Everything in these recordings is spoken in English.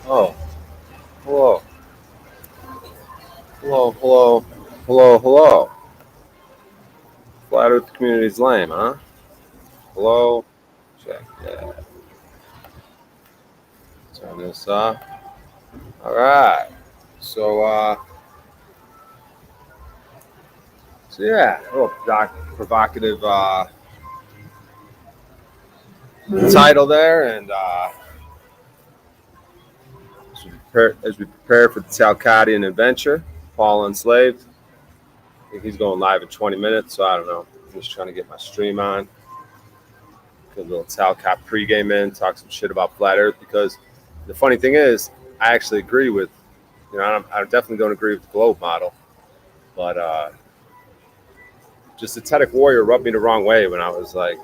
Oh, hello. Hello, hello. Hello, hello. Flat Earth community's lame, huh? Hello. Check. Yeah. Turn this off. All right. So, yeah, a little provocative title there, and as we prepare for the Talcadian adventure, Paul Enslaved. I think he's going live in 20 minutes, so I don't know. I'm just trying to get my stream on. Get a little Talcott pregame in, talk some shit about flat Earth because the funny thing is, I actually agree with, I definitely don't agree with the globe model, but just Aesthetic Warrior rubbed me the wrong way when I was like,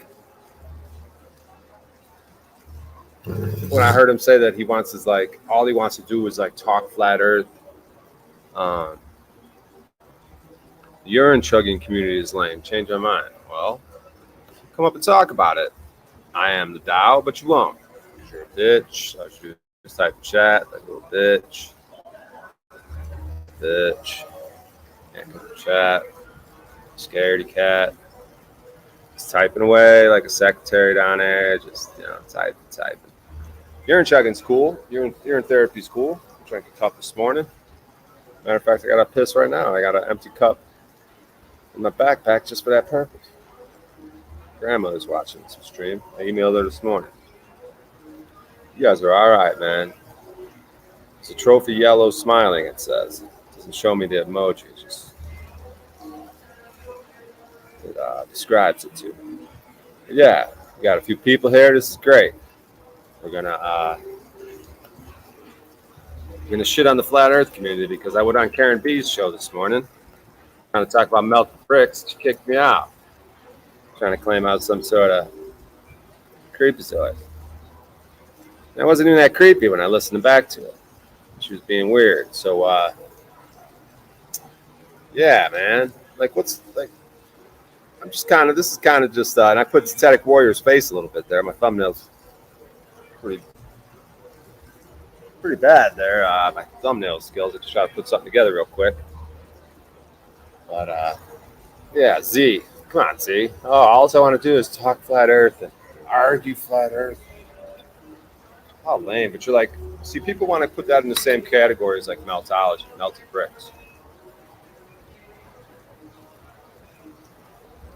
when I heard him say that he wants is like, all he wants to do is like talk flat Earth. Um, the urine chugging community is lame. Change my mind. Well, come up and talk about it. I am the Tao, but you won't. You're a bitch. I should just type in chat, like little bitch. Bitch. Can't come in chat. Scaredy cat. Just typing away like a secretary down there. Just, typing. Urine chugging's cool. Urine therapy's cool. I drank a cup this morning. Matter of fact, I got a piss right now. I got an empty cup in my backpack just for that purpose. Grandma is watching some stream. I emailed her this morning. You guys are all right, man. It's a trophy yellow smiling, it says. It doesn't show me the emoji. It describes it to me. But yeah, we got a few people here. This is great. We're gonna shit on the flat Earth community because I went on Karen B's show this morning trying to talk about melted bricks. She kicked me out, trying to claim I was some sort of creepazoid. And I wasn't even that creepy when I listened back to it. She was being weird. So yeah, man. Like, what's like? I'm just kind of. This is kind of just. And I put Static Warrior's face a little bit there. My thumbnail's pretty bad there. My thumbnail skills. I just try to put something together real quick. But yeah, Z. Come on, Z. Oh, all I want to do is talk flat Earth and argue flat Earth. How lame. But you're like, see, people want to put that in the same category as like meltology, melted bricks.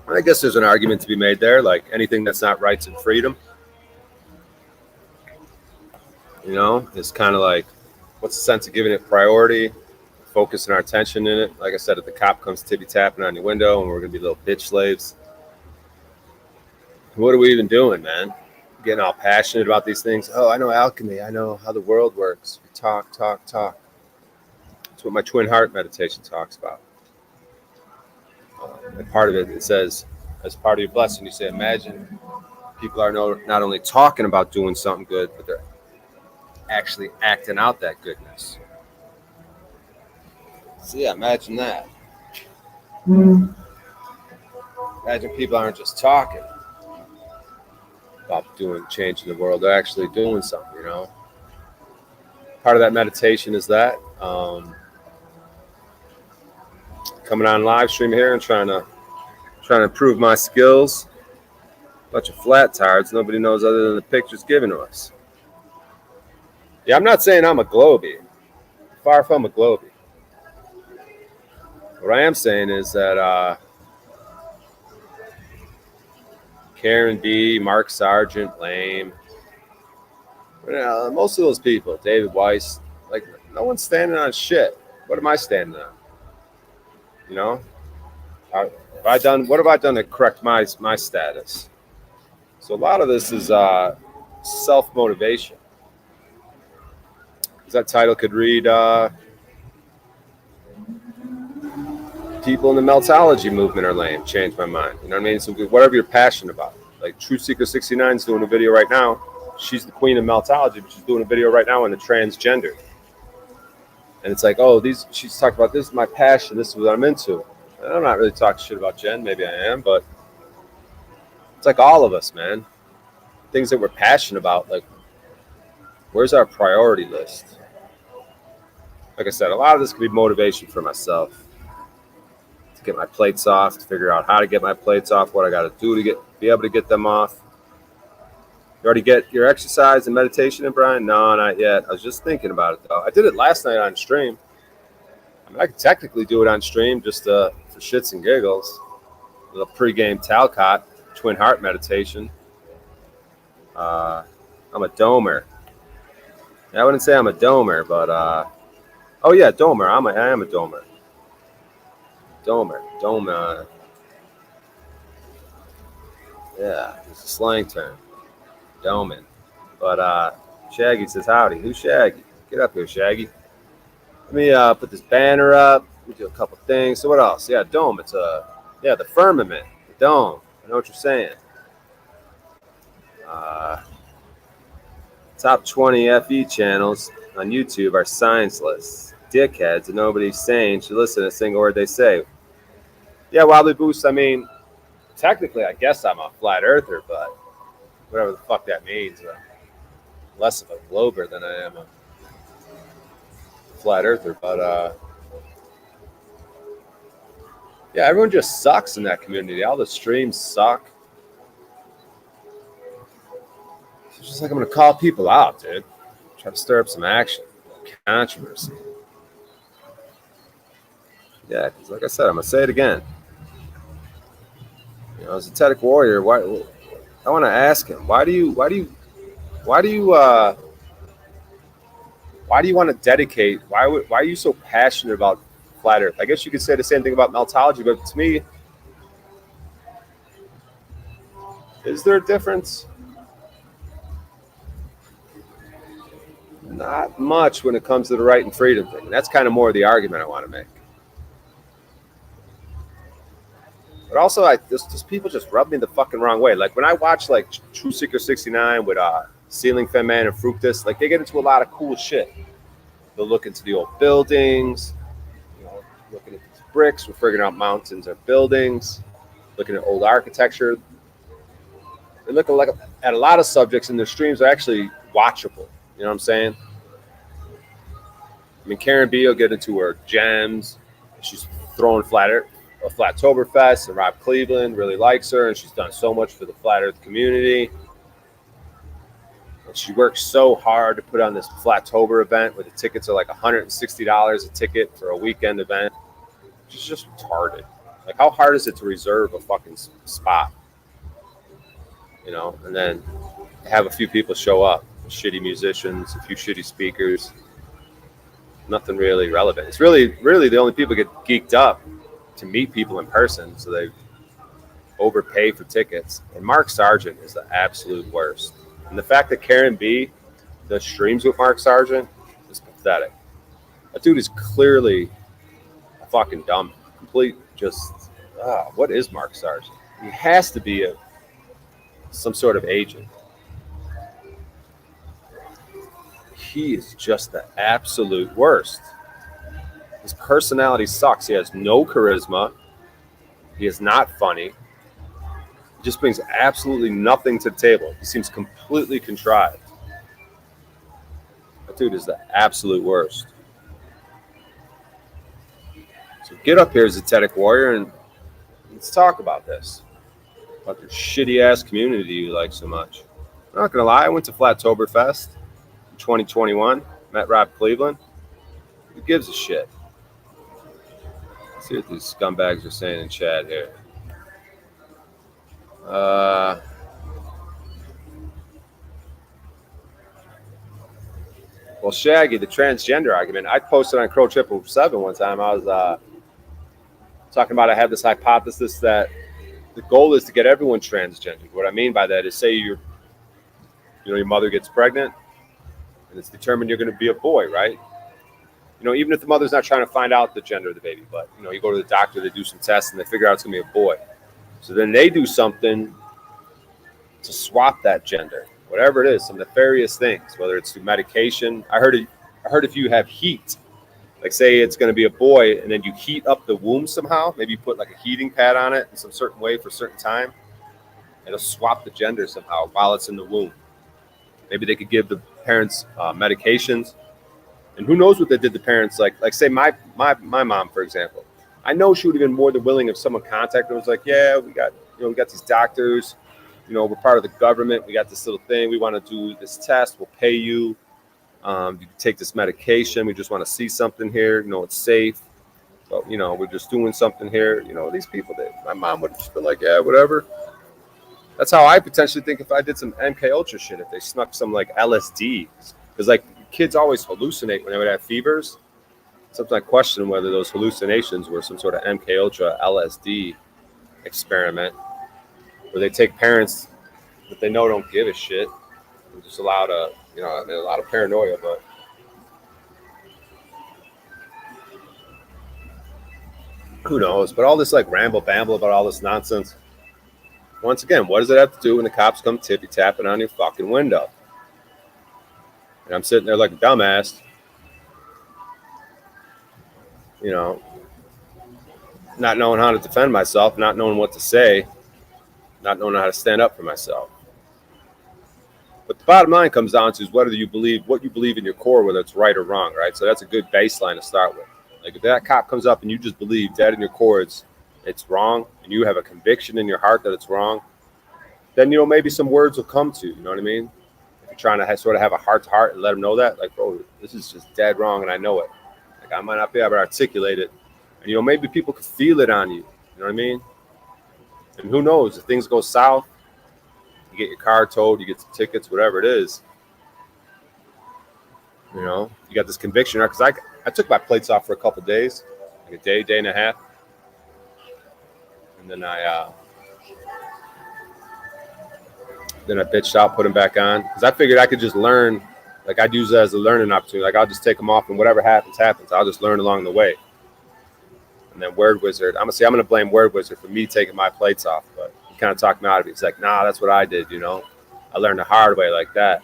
I guess there's an argument to be made there. Like anything that's not rights and freedom, is kind of like, what's the sense of giving it priority, focusing our attention in it? Like I said, if the cop comes tippy tapping on your window and we're gonna be little bitch slaves, what are we even doing, man? Getting all passionate about these things. Oh, I know alchemy. I know how the world works. We talk. That's what my twin heart meditation talks about. And part of it says, as part of your blessing, you say, imagine people are not only talking about doing something good, but they're actually acting out that goodness. So yeah, imagine that. Imagine people aren't just talking about changing the world; they're actually doing something. Part of that meditation is that coming on live stream here and trying to improve my skills. Bunch of flat-tards. Nobody knows other than the pictures given to us. Yeah, I'm not saying I'm a globie. Far from a globie. What I am saying is that Karen B, Mark Sargent, lame. Most of those people, David Weiss, like no one's standing on shit. What am I standing on? What have I done to correct my status? So a lot of this is self motivation. That title could read people in the meltology movement are lame. Change my mind. You know what I mean? So whatever you're passionate about. Like True Seeker 69 is doing a video right now. She's the queen of meltology, but she's doing a video right now on the transgender. And it's like, oh, she's talking about this is my passion. This is what I'm into. And I'm not really talking shit about Jen. Maybe I am, but it's like all of us, man. Things that we're passionate about. Like, Where's our priority list? Like I said, a lot of this could be motivation for myself to get my plates off, to figure out how to get my plates off, what I got to do to be able to get them off. You already get your exercise and meditation in, Brian? No, not yet. I was just thinking about it, though. I did it last night on stream. I mean, I could technically do it on stream just for shits and giggles. A little pregame Talcott, twin heart meditation. I'm a domer. I wouldn't say I'm a domer, but oh yeah, domer. I am a domer. Domer. Yeah, it's a slang term. Doming. But Shaggy says howdy. Who's Shaggy? Get up here, Shaggy. Let me put this banner up. We do a couple things. So what else? Yeah, dome. It's the firmament, the dome. I know what you're saying. Top 20 FE channels on YouTube are scienceless dickheads, and nobody's sane should listen to a single word they say. Yeah, Wobbly Boost. I mean, technically, I guess I'm a flat earther, but whatever the fuck that means. Less of a glober than I am a flat earther, but yeah, everyone just sucks in that community. All the streams suck. It's just like I'm gonna call people out, dude. Try to stir up some action, controversy. Yeah, because like I said, I'm gonna say it again. You know, as a Tedic warrior, why? I want to ask him, why do you want to dedicate? Why are you so passionate about flat Earth? I guess you could say the same thing about meltology, but to me, is there a difference? Not much when it comes to the right and freedom thing. That's kind of more the argument I want to make. But also, just people just rub me the fucking wrong way. Like when I watch like True Seeker 69 with Ceiling Fan Man and Fructus, like they get into a lot of cool shit. They'll look into the old buildings, you know, looking at these bricks. We're figuring out mountains or buildings, looking at old architecture. They look at a lot of subjects, and their streams are actually watchable. You know what I'm saying? I mean, Karen B will get into her gems. She's throwing a Flat-toberfest, and Rob Cleveland really likes her, and she's done so much for the Flat Earth community. And she works so hard to put on this Flat-tober event where the tickets are like $160 a ticket for a weekend event. She's just retarded. Like, how hard is it to reserve a fucking spot? You know, and then have a few people show up, shitty musicians, a few shitty speakers. Nothing really relevant. It's really the only people get geeked up to meet people in person, so they overpay for tickets. And Mark Sargent is the absolute worst. And the fact that Karen B does streams with Mark Sargent is pathetic. That dude is clearly a fucking dumb, complete what is Mark Sargent? He has to be some sort of agent. He is just the absolute worst. His personality sucks. He has no charisma. He is not funny. He just brings absolutely nothing to the table. He seems completely contrived. That dude is the absolute worst. So get up here as a Tedic warrior and let's talk about this. About your shitty ass community you like so much. I'm not gonna lie, I went to Flat-toberfest in 2021, met Rob Cleveland. Who gives a shit? Let's see what these scumbags are saying in chat here. Well, Shaggy, the transgender argument, I posted on Crow 777 one time. I was talking about I have this hypothesis that the goal is to get everyone transgendered. What I mean by that is, say your mother gets pregnant and it's determined you're going to be a boy, right? You know, even if the mother's not trying to find out the gender of the baby, but, you know, you go to the doctor, they do some tests, and they figure out it's going to be a boy. So then they do something to swap that gender, whatever it is, some nefarious things, whether it's through medication. I heard if you have heat, like say it's going to be a boy, and then you heat up the womb somehow, maybe you put like a heating pad on it in some certain way for a certain time, it'll swap the gender somehow while it's in the womb. Maybe they could give the parents' medications. And who knows what they did to parents? Like say my mom, for example. I know she would have been more than willing if someone contacted her and was like, yeah, we got these doctors, we're part of the government. We got this little thing. We want to do this test. We'll pay you. You can take this medication. We just want to see something here. It's safe. But, we're just doing something here. These people, my mom would have just been like, yeah, whatever. That's how I potentially think if I did some MK Ultra shit, if they snuck some like LSD. Because like kids always hallucinate when they would have fevers. Sometimes I question whether those hallucinations were some sort of MK Ultra LSD experiment where they take parents that they know don't give a shit and just allow to, a lot of paranoia, but who knows? But all this like ramble bamble about all this nonsense. Once again, what does it have to do when the cops come tippy tapping on your fucking window? And I'm sitting there like a dumbass, not knowing how to defend myself, not knowing what to say, not knowing how to stand up for myself. But the bottom line comes down to is what you believe in your core, whether it's right or wrong, right? So that's a good baseline to start with. Like if that cop comes up and you just believe dead in your core it's wrong, and you have a conviction in your heart that it's wrong, then maybe some words will come to you. You know what I mean? If you're trying to sort of have a heart to heart and let them know that, like, bro, this is just dead wrong, and I know it. Like I might not be able to articulate it, and maybe people could feel it on you. You know what I mean? And who knows if things go south, you get your car towed, you get some tickets, whatever it is. You got this conviction, because I took my plates off for a couple of days, like a day and a half, and then I bitched out, put them back on, because I figured I could just learn. Like I'd use it as a learning opportunity. Like I'll just take them off, and whatever happens. I'll just learn along the way. And then Word Wizard, I'm gonna blame Word Wizard for me taking my plates off, but he kind of talked me out of it. He's like, nah, that's what I did. I learned the hard way like that.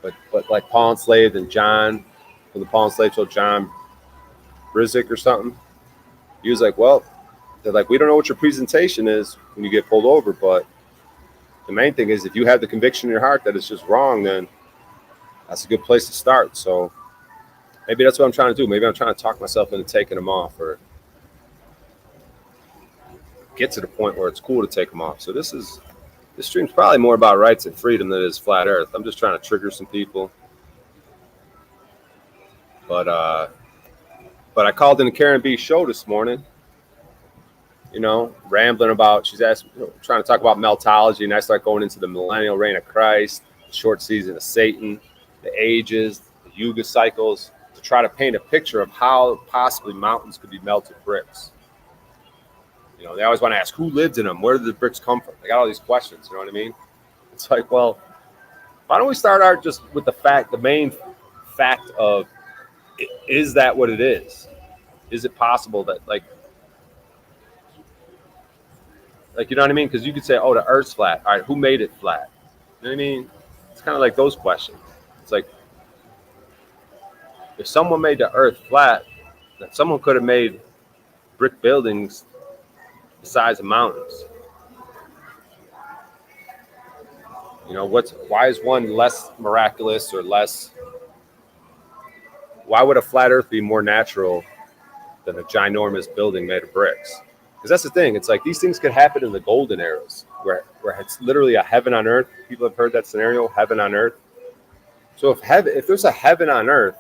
But like Paul Enslaved and John from the Paul Enslaved show, John Brizik or something, he was like, well, they're like, we don't know what your presentation is when you get pulled over, but the main thing is if you have the conviction in your heart that it's just wrong, then that's a good place to start. So maybe that's what I'm trying to do. Maybe I'm trying to talk myself into taking them off, or get to the point where it's cool to take them off. So this stream's probably more about rights and freedom than it is flat earth. I'm just trying to trigger some people. But I called in the Karen B show this morning, rambling about, she's asking, trying to talk about meltology, and I start going into the millennial reign of Christ, the short season of Satan, the ages, the yuga cycles, to try to paint a picture of how possibly mountains could be melted bricks. They always want to ask who lived in them, where did the bricks come from? They got all these questions, you know what I mean? It's like, well, why don't we start out just with the main fact of, is that what it is? Is it possible that like you know what I mean? Because you could say, oh, the Earth's flat. All right, who made it flat? You know what I mean? It's kind of like those questions. It's like, if someone made the Earth flat, then someone could have made brick buildings the size of mountains. Why is one less miraculous or less? Why would a flat Earth be more natural than a ginormous building made of bricks? Because that's the thing. It's like these things could happen in the golden eras, where it's literally a heaven on earth. People have heard that scenario, heaven on earth. So if there's a heaven on earth,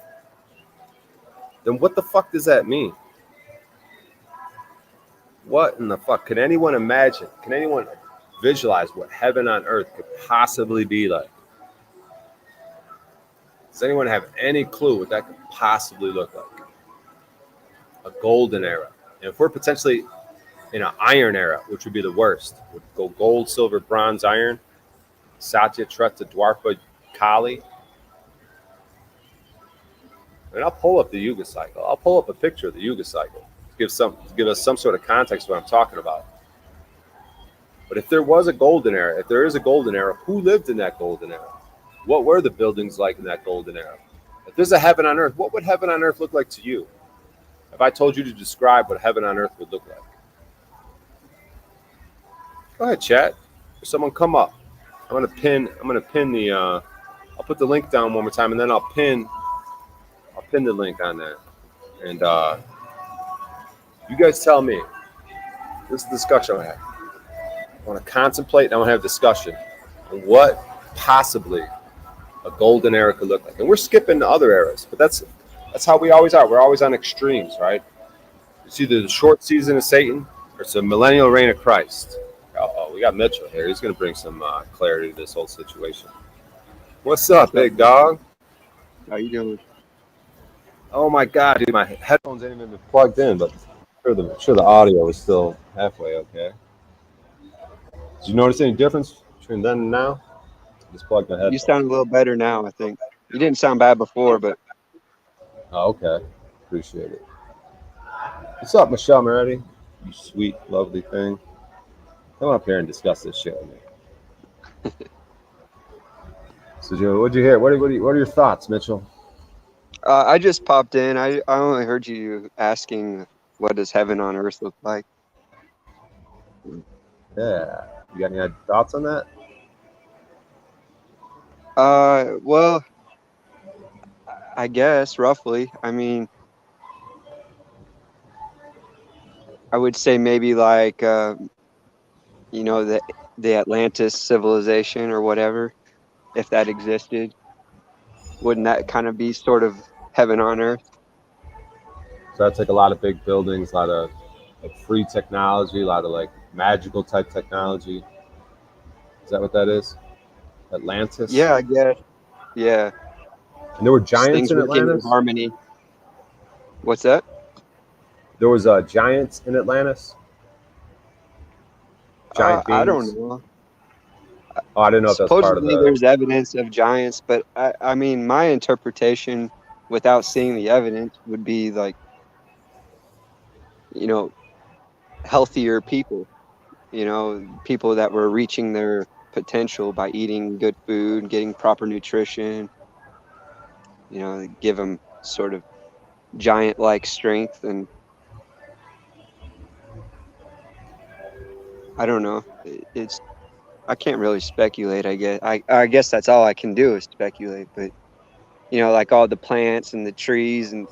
then what the fuck does that mean? What in the fuck? Can anyone imagine? Can anyone visualize what heaven on earth could possibly be like? Does anyone have any clue what that could possibly look like? A golden era. And if we're potentially in an iron era, which would be the worst, would go gold, silver, bronze, iron, Satya, Treta, Dwarpa, Kali. And I'll pull up the Yuga cycle. I'll pull up a picture of the Yuga cycle to give us some sort of context of what I'm talking about. But if there was a golden era, if there is a golden era, who lived in that golden era? What were the buildings like in that golden era? If there's a heaven on earth, what would heaven on earth look like to you? If I told you to describe what heaven on earth would look like. Go ahead, chat. If someone come up, I'm gonna pin the I'll put the link down one more time, and then I'll pin the link on there. And you guys tell me. This is the discussion I have. I want to contemplate and I want to have discussion on what possibly a golden era could look like. And we're skipping the other eras, but that's how we always are. We're always on extremes, right? It's either the short season of Satan or it's a millennial reign of Christ. Oh, we got Mitchell here. He's going to bring some clarity to this whole situation. What's up, big dog? How you doing? Oh my God, dude, my headphones ain't even been plugged in, but I'm sure the audio is still halfway okay. Did you notice any difference between then and now? Just plugged my headphones. You sound a little better now, I think. You didn't sound bad before, but... Oh, okay. Appreciate it. What's up, Michelle Moretti? You sweet, lovely thing. Come up here and discuss this shit with me. So, Joe, what'd you hear? What are your thoughts, Mitchell? I just popped in. I only heard you asking, what does heaven on earth look like? Yeah. You got any thoughts on that? Well, I guess, roughly. I mean, I would say maybe like, the Atlantis civilization or whatever, if that existed. Wouldn't that kind of be sort of heaven on earth? So that's like a lot of big buildings, a lot of like free technology, a lot of like magical type technology. Is that what that is? Atlantis? Yeah, I guess. Yeah. And there were giants Things in working in Atlantis? harmony. What's that? There was giants in Atlantis? Giant beings? I don't know. Oh, I didn't know if that's part of Supposedly there's evidence of giants, but I mean, my interpretation without seeing the evidence would be like, healthier people, people that were reaching their potential by eating good food, getting proper nutrition, give them sort of giant-like strength. And I don't know. I can't really speculate, I guess. I guess that's all I can do is speculate, but like all the plants and the trees and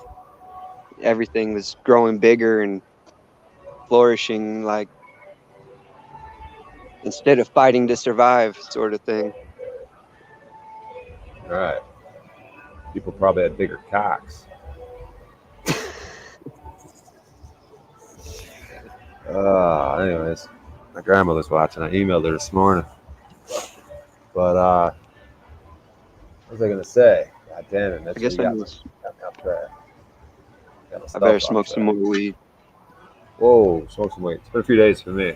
everything was growing bigger and flourishing, like instead of fighting to survive, sort of thing. All right. People probably had bigger cocks. Anyways, my grandmother's watching. I emailed her this morning. But what was I gonna say? God damn it, Mitchell, I guess you got me off track. I better smoke some more weed. Whoa, smoke some weed. It's been a few days for me.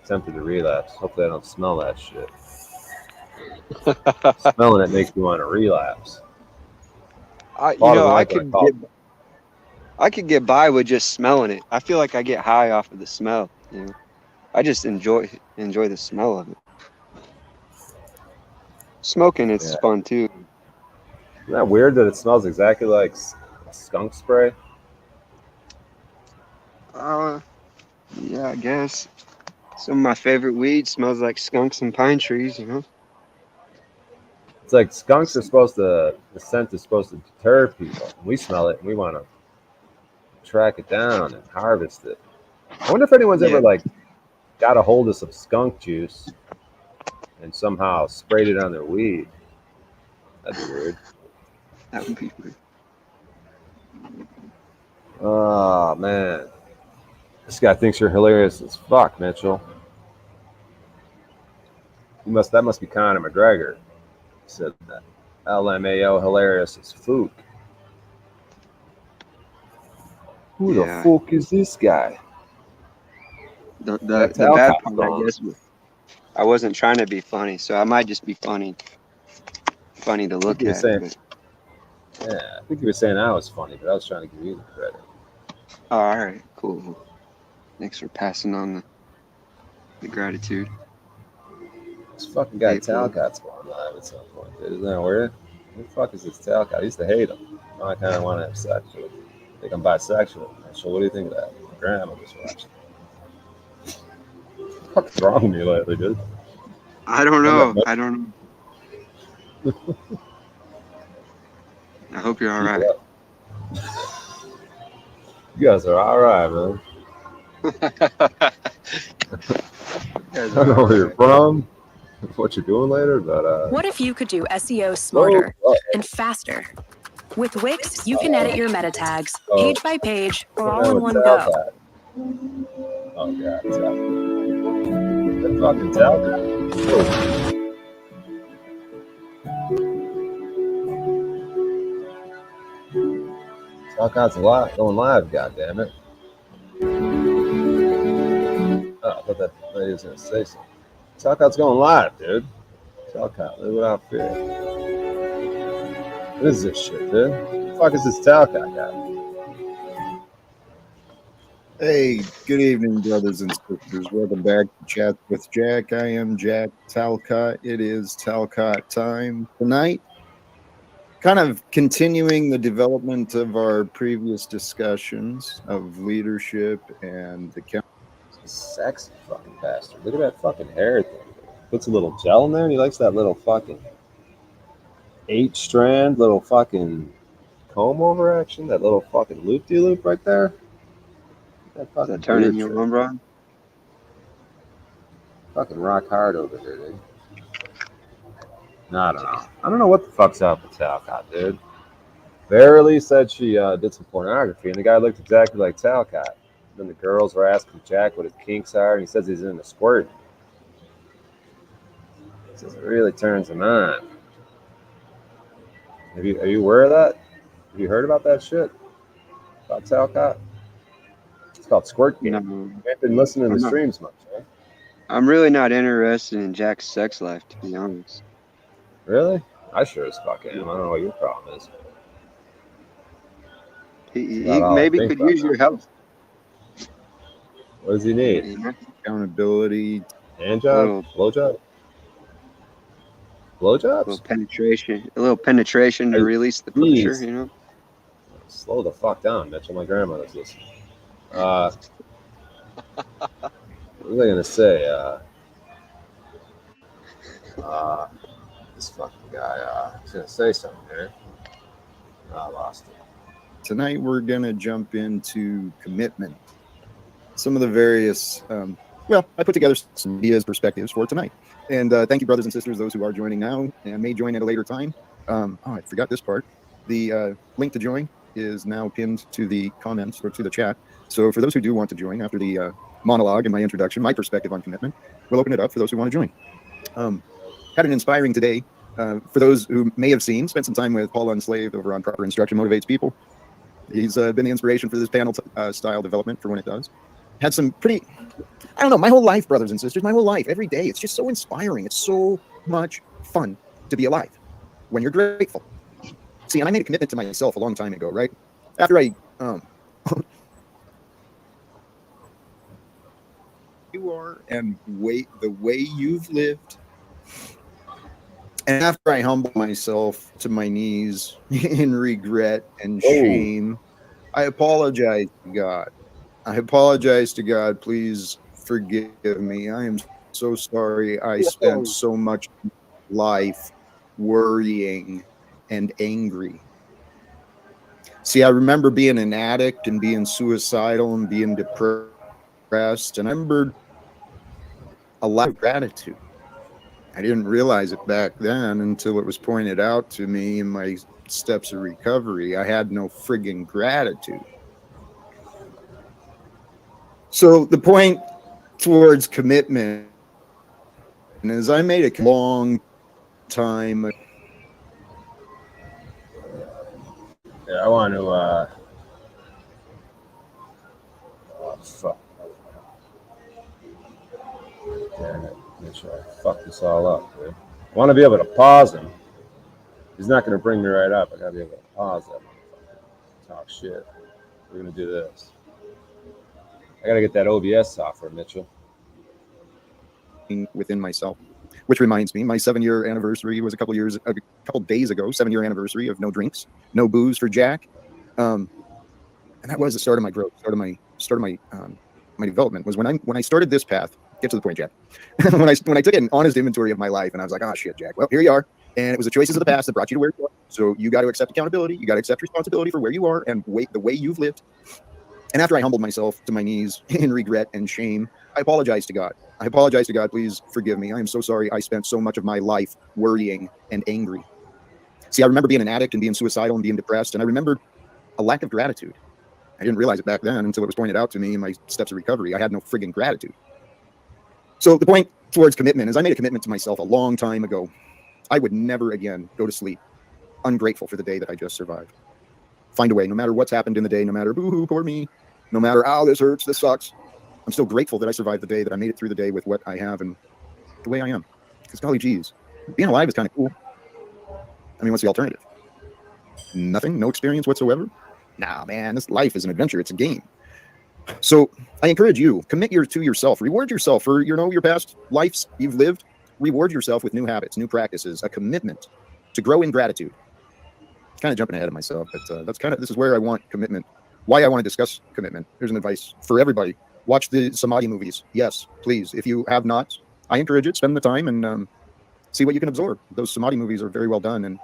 Tempted to relapse. Hopefully I don't smell that shit. Smelling it makes me want to relapse. I could get by with just smelling it. I feel like I get high off of the smell. I just enjoy the smell of it. Smoking, it's fun too. Isn't that weird that it smells exactly like skunk spray? Yeah, I guess. Some of my favorite weed smells like skunks and pine trees, It's like skunks are the scent is supposed to deter people. We smell it and we want to track it down and harvest it. I wonder if anyone's ever got a hold of some skunk juice and somehow sprayed it on their weed. That'd be weird. That would be weird. Oh man. This guy thinks you're hilarious as fuck, Mitchell. That must be Conor McGregor. He said that. LMAO hilarious as fuck. Who the fuck is this guy? The bad part, I guess, I wasn't trying to be funny, so I might just be funny to look at. Yeah, I think you were saying I was funny, but I was trying to give you the credit. Oh, all right, cool. Thanks for passing on the gratitude. This fucking guy Talcott's going live at some point, dude. Isn't that weird? Who the fuck is this Talcott? I used to hate him. Now I kind of want to have sex with him. I think I'm bisexual. So what do you think of that? My grandma was watching. What the fuck's wrong with me lately, dude? I don't know. I hope you're all Keep it right. up. You guys are all right, man. You guys I don't are know all where you're right. from, what you're doing later, but What if you could do SEO whoa, smarter oh, and faster? With Wix, you can edit your meta tags oh, page by page or what's all going in on with one go. Talcat? Oh god, that fucking Talcat. Oh, Talcat's a lot going live. God damn it! Oh, I thought that lady was gonna say something. Talcat's going live, dude. Talcat, live without fear. What is this shit, dude? What the fuck is this Talcat guy? Hey, good evening, brothers and sisters. Welcome back to Chat with Jack. I am Jack Talcott. It is Talcott time tonight. Kind of continuing the development of our previous discussions of leadership and account. Sexy fucking bastard. Look at that fucking hair thing. Puts a little gel in there, and he likes that little fucking 8 strand, little fucking comb over action. That little fucking loop de loop right there. That Is that fucking turning beard you trim. on, bro? Fucking rock hard over here, dude. No, I don't know. I don't know what the fuck's up with Talcott, dude. Verily said she did some pornography, and the guy looked exactly like Talcott. Then the girls were asking Jack what his kinks are, and he says he's into squirt. He says it really turns him on. Are you aware of that? Have you heard about that shit? About Talcott? It's called Squirt No, Game. You ain't been listening to I'm the not. streams much, huh? I'm really not interested in Jack's sex life, to be honest. Really? I sure as fuck am. I don't know what your problem is. It's He about all I maybe think could about use now. your help. What does he need? You know, Accountability. Hand a job? little, Blow job? little Blowjobs? penetration, a little penetration to Hey, release the pressure. jeez. You know. Slow the fuck down, Mitchell. My grandmother's listening. Uh, what was I gonna say? Uh, this fucking guy. I was gonna say something here. I lost it. Tonight, we're going to jump into commitment. Some of the various, I put together some ideas, perspectives for tonight. And thank you, brothers and sisters, those who are joining now and may join at a later time. I forgot this part. The link to join is now pinned to the comments or to the chat. So for those who do want to join after the monologue and my introduction, my perspective on commitment, we'll open it up for those who want to join. Had an inspiring today. For those who may have seen, spent some time with Paul Unslaved over on Proper Instruction Motivates People. He's been the inspiration for this panel style development for when it does. Had some pretty, I don't know, my whole life, brothers and sisters, my whole life, every day, it's just so inspiring. It's so much fun to be alive when you're grateful. See, and I made a commitment to myself a long time ago, right? After I, you are and the way you've lived. And after I humble myself to my knees in regret and Oh, shame, I apologize to God. I apologize to God. Please forgive me. I am so sorry. I spent Whoa. so much life worrying and angry. See, I remember being an addict and being suicidal and being depressed, and I remembered a lot of gratitude. I didn't realize it back then until it was pointed out to me in my steps of recovery. I had no friggin' gratitude. So the point towards commitment is I made a long time. yeah. I want to. Oh fuck! Damn it! Make sure I fuck this all up, dude. I want to be able to pause him. He's not gonna bring me right up. I gotta be able to pause that motherfucker. Talk shit. We're gonna do this. I gotta get that OBS software, Mitchell. Within myself. Which reminds me, my 7-year anniversary was a couple days ago. 7-year anniversary of no drinks, no booze for Jack, and that was the start of my growth, my development. Was when I started this path. Get to the point, Jack. when I took an honest inventory of my life, and I was like, oh shit, Jack. Well, here you are. And it was the choices of the past that brought you to where you are. So you got to accept accountability. You got to accept responsibility for where you are and the way you've lived. And after I humbled myself to my knees in regret and shame, I apologized to God. I apologize to God. Please forgive me. I am so sorry I spent so much of my life worrying and angry. See, I remember being an addict and being suicidal and being depressed. And I remembered a lack of gratitude. I didn't realize it back then until it was pointed out to me in my steps of recovery. I had no friggin' gratitude. So the point towards commitment is I made a commitment to myself a long time ago. I would never again go to sleep ungrateful for the day that I just survived. Find a way, no matter what's happened in the day, no matter boo-hoo, poor me, no matter, oh, this hurts, this sucks. I'm still grateful that I survived the day, that I made it through the day with what I have and the way I am. Because golly geez, being alive is kind of cool. I mean, what's the alternative? Nothing? No experience whatsoever? Nah, man, this life is an adventure. It's a game. So I encourage you, commit to yourself. Reward yourself for, your past lives you've lived. Reward yourself with new habits, new practices, a commitment to grow in gratitude. Kind of jumping ahead of myself, but this is where I want commitment. Why I want to discuss commitment. Here's an advice for everybody. Watch the Samadhi movies. Yes, please. If you have not, I encourage it. Spend the time and see what you can absorb. Those Samadhi movies are very well done. And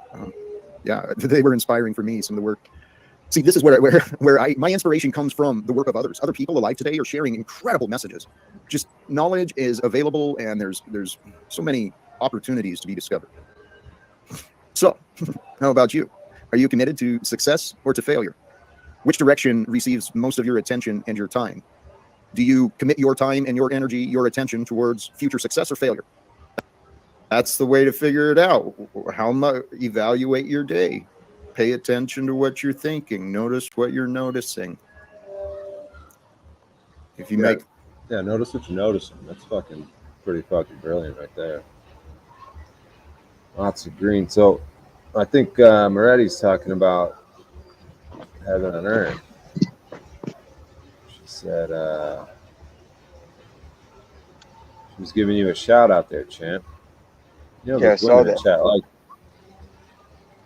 yeah, they were inspiring for me. Some of the work. See, this is where my inspiration comes from the work of others. Other people alive today are sharing incredible messages. Just knowledge is available, and there's so many opportunities to be discovered. So, how about you? Are you committed to success or to failure? Which direction receives most of your attention and your time? Do you commit your time and your energy, your attention towards future success or failure? That's the way to figure it out. How much evaluate your day. Pay attention to what you're thinking. Notice what you're noticing. If you make notice what you're noticing. That's pretty fucking brilliant right there. Lots of green. So I think Moretti's talking about heaven on earth. She said she was giving you a shout out there, champ. Yeah, I there's saw women in that. chat like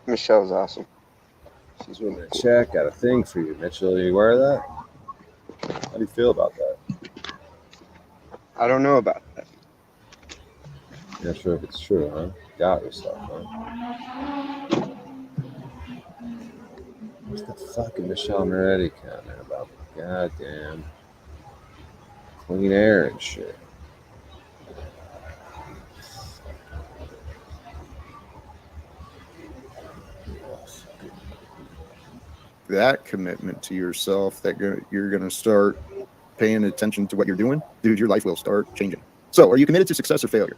Michelle's awesome. she's women in chat. Got a thing for you, Mitchell. Are you aware of that? How do you feel about that? I don't know about that. Not sure if it's true, huh? Doubt yourself, huh? What's the fucking Michelle Moretti comment about? Goddamn clean air and shit. that commitment to yourself that you're going to start paying attention to what you're doing, dude, your life will start changing. So are you committed to success or failure?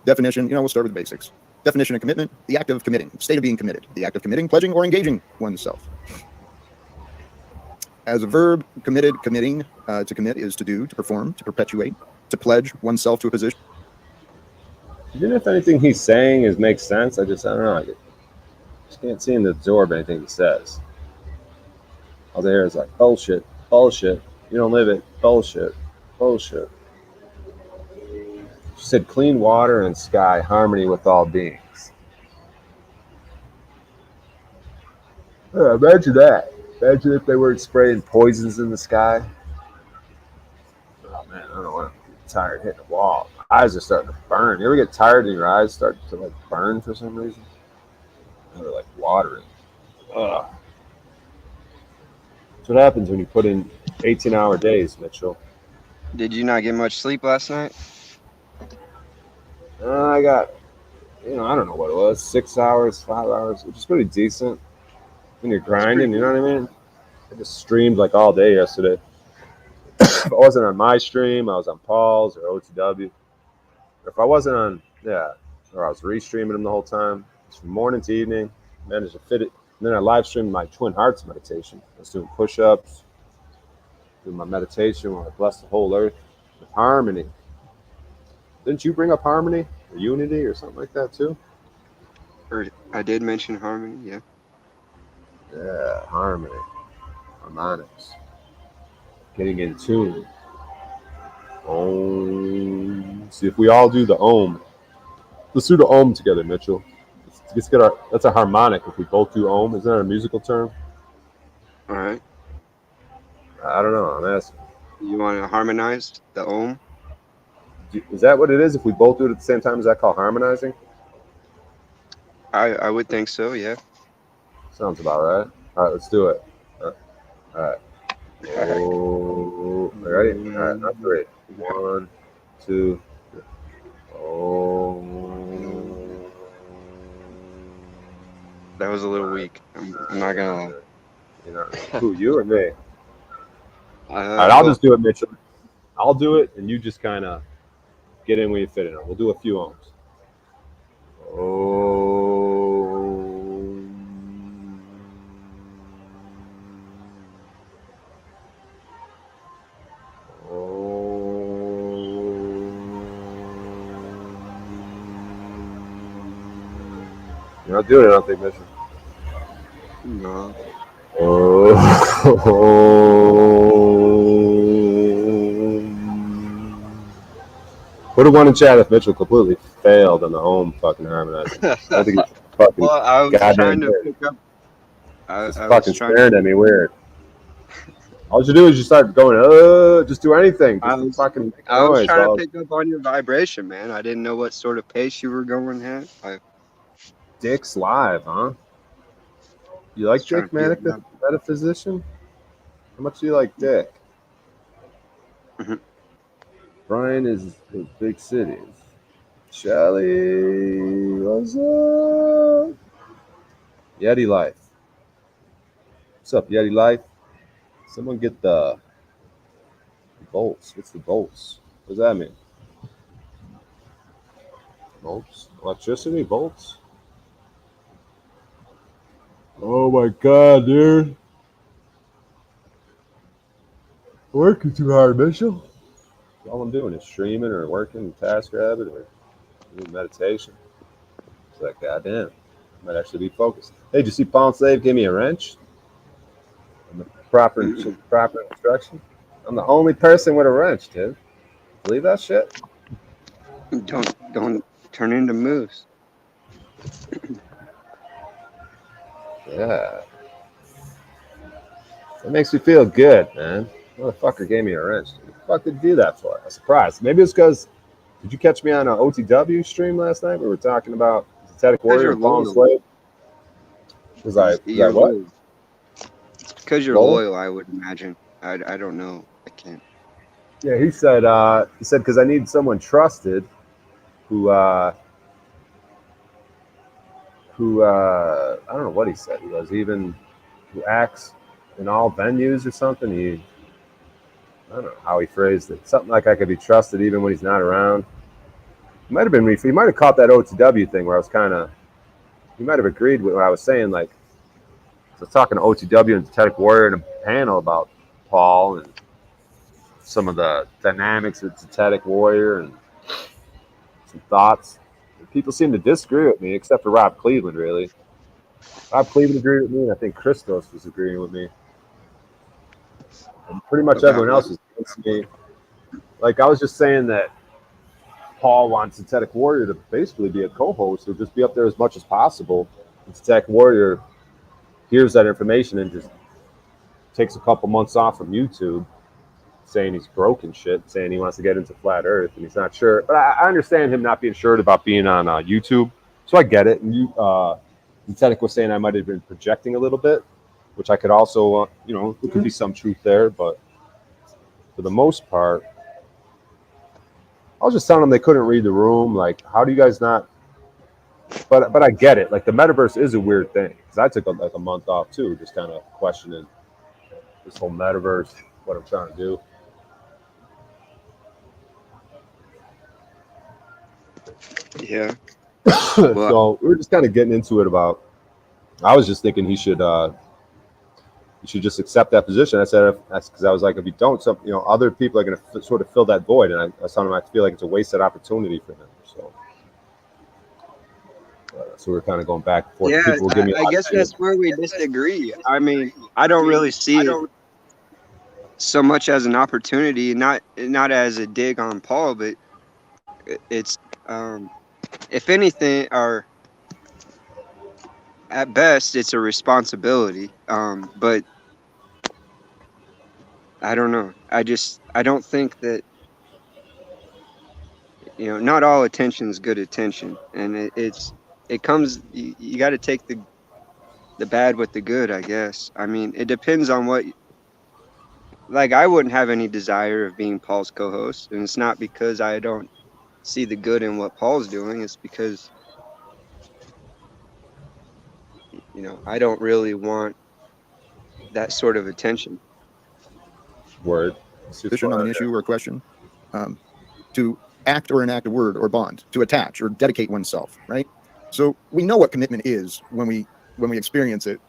Definition, we'll start with the basics. Definition of commitment, the act of committing, state of being committed, the act of committing, pledging, or engaging oneself. As a verb, committed, committing, to commit is to do, to perform, to perpetuate, to pledge oneself to a position. Even if anything he's saying makes sense, I don't know. I just can't seem to absorb anything he says. All they hear is like, bullshit, bullshit. You don't live it, bullshit, bullshit. She said, clean water and sky, harmony with all beings. Yeah, imagine that. Imagine if they weren't spraying poisons in the sky. Oh man, I don't want to get tired hitting the wall. My eyes are starting to burn. You ever get tired and your eyes start to burn for some reason? They're like watering. Ugh. That's what happens when you put in 18-hour days, Mitchell. Did you not get much sleep last night? I got, I don't know what it was, 6 hours, 5 hours, which is pretty decent when you're grinding, you know what I mean? I just streamed like all day yesterday. If I wasn't on my stream, I was on Paul's or OTW. If I wasn't on, or I was restreaming them the whole time, it's from morning to evening, managed to fit it. And then I live streamed my Twin Hearts meditation. I was doing push-ups, doing my meditation where I bless the whole earth with harmony. Didn't you bring up harmony or unity or something like that too? Or I did mention harmony, yeah. Yeah, harmony, harmonics, getting in tune. Om. See if we all do the Om. Let's do the Om together, Mitchell. Let's get that's a harmonic if we both do Om. Isn't that a musical term? All right. I don't know. I'm asking. You want to harmonize the Om? Is that what it is? If we both do it at the same time, is that called harmonizing? I would think so. Yeah. Sounds about right. All right, let's do it. All right. Oh, ready? All right, not three. One, two. Oh. That was a little weak. I'm not gonna You know, who, you or me? lie. All right, I'll Well, just do it, Mitchell. I'll do it, and you just kind of get in when you fit in. We'll do a few ohms. Oh. You're not doing it, I don't think, Mitchell. no. Oh. Put a one in chat if Mitchell completely failed on the home fucking harmonizing. I don't think he's fucking Well, I was trying goddamn to good. pick up. Just I was fucking trying to. staring at me weird. All you do is you start going, just do anything. I Just to was. fucking make a I was noise. trying to Well, pick up on your vibration, man. I didn't know what sort of pace you were going at. I Dick's live, huh? You was like trying Dick, to feel Manic, it the out. metaphysician? How much do you like Dick? Mhm. Brian is the big cities. Shelly, what's up? Yeti Life. What's up, Yeti Life? Someone get the volts. What's the volts? What does that mean? Volts? Electricity? Volts? Oh my god, dude. Working too hard, Mitchell. All I'm doing is streaming or working, TaskRabbit, or doing meditation. It's like, goddamn, I might actually be focused. Hey, did you see Paul Slave give me a wrench? And the proper instruction? I'm the only person with a wrench, dude. Believe that shit? Don't turn into moose. Yeah. That makes me feel good, man. Motherfucker gave me a wrench. What the fuck did he do that for? I'm surprised. Maybe it's because, did you catch me on an OTW stream last night? We were talking about Synthetic Because Warrior you're and Paul and loyal. Slave. Was I You're what? loyal. It's because you're Loyal? loyal. I would imagine. I don't know. I can't. Yeah, he said because I need someone trusted who I don't know what he said. He was even who acts in all venues or something. I don't know how he phrased it. Something like I could be trusted even when he's not around. He might have been he might have caught that OTW thing where I was kind of. He might have agreed with what I was saying. Like I was talking to OTW and Synthetic Warrior in a panel about Paul and some of the dynamics of Synthetic Warrior and some thoughts. People seem to disagree with me, except for Rob Cleveland, really. Rob Cleveland agreed with me, and I think Christos was agreeing with me. And pretty much About everyone what? else was against me. Like, I was just saying that Paul wants Synthetic Warrior to basically be a co host or just be up there as much as possible. And Synthetic Warrior hears that information and just takes a couple months off from YouTube, saying he's broken shit, saying he wants to get into flat Earth and he's not sure. But I understand him not being sure about being on YouTube, so I get it. And Synthetic was saying I might have been projecting a little bit, which I could also, there could be some truth there. But for the most part, I was just telling them they couldn't read the room. Like, how do you guys not? But I get it. Like, the metaverse is a weird thing because I took like a month off too, just kind of questioning this whole metaverse, what I'm trying to do. Yeah. Well, So we were just kind of getting into it about. I was just thinking he should just accept that position. I said that's because I was like, if you don't, some other people are going to sort of fill that void, and I was telling him I feel like it's a wasted opportunity for him. So we're kind of going back and forth. yeah. People will give me. I guess that's where we disagree. I mean, I don't really see it so much as an opportunity, not as a dig on Paul, but it's if anything, or at best, it's a responsibility. But I don't know. I don't think that not all attention is good attention, and it's it comes. You got to take the bad with the good, I guess. I mean, it depends on what. Like, I wouldn't have any desire of being Paul's co-host, and it's not because I don't see the good in what Paul's doing. It's because, I don't really want that sort of attention. Word. Position on an issue or a question, to act or enact a word or bond, to attach or dedicate oneself, right? So we know what commitment is when we experience it,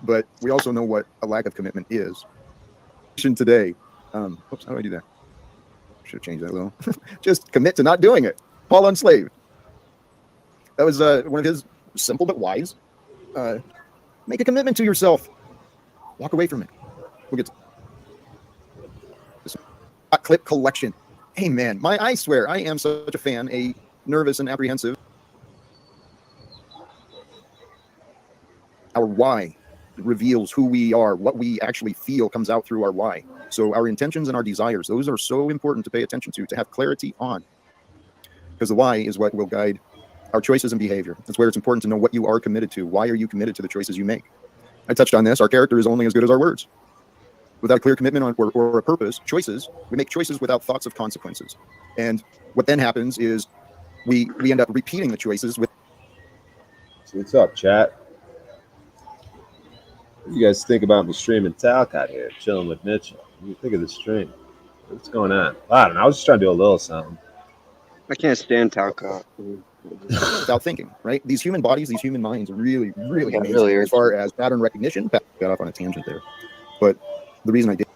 but we also know what a lack of commitment is. Today, oops, how do I do that? Should have changed that a little. Just commit to not doing it. Paul Unslave. That was one of his simple but wise. Make a commitment to yourself. Walk away from it. We'll get to this clip collection. Amen. I swear, I am such a fan, a nervous and apprehensive. Our why reveals who we are. What we actually feel comes out through our why. So our intentions and our desires, those are so important to pay attention to have clarity on. Because the why is what will guide our choices and behavior. That's where it's important to know what you are committed to. Why are you committed to the choices you make? I touched on this. Our character is only as good as our words. Without a clear commitment on or a purpose, we make choices without thoughts of consequences. And what then happens is we end up repeating the choices with. So what's up, chat? What do you guys think about me streaming Talc out here, chilling with Mitchell? What do you think of the stream? What's going on? I don't know. I was just trying to do a little something. I can't stand Talcott. Without thinking, right? These human bodies, these human minds, are really, really Yeah, amazing really as far as pattern recognition. Got off on a tangent there, but the reason I did.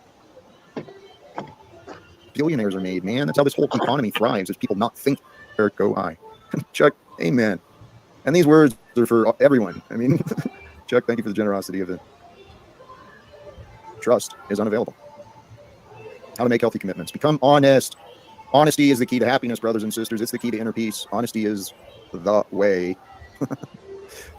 Billionaires are made, man. That's how this whole economy thrives. Is people not think. Eric, go I. Chuck, amen. And these words are for everyone. I mean, Chuck, thank you for the generosity of it. Trust is unavailable. How to make healthy commitments. Become honest. Honesty is the key to happiness, brothers and sisters. It's the key to inner peace. Honesty is the way.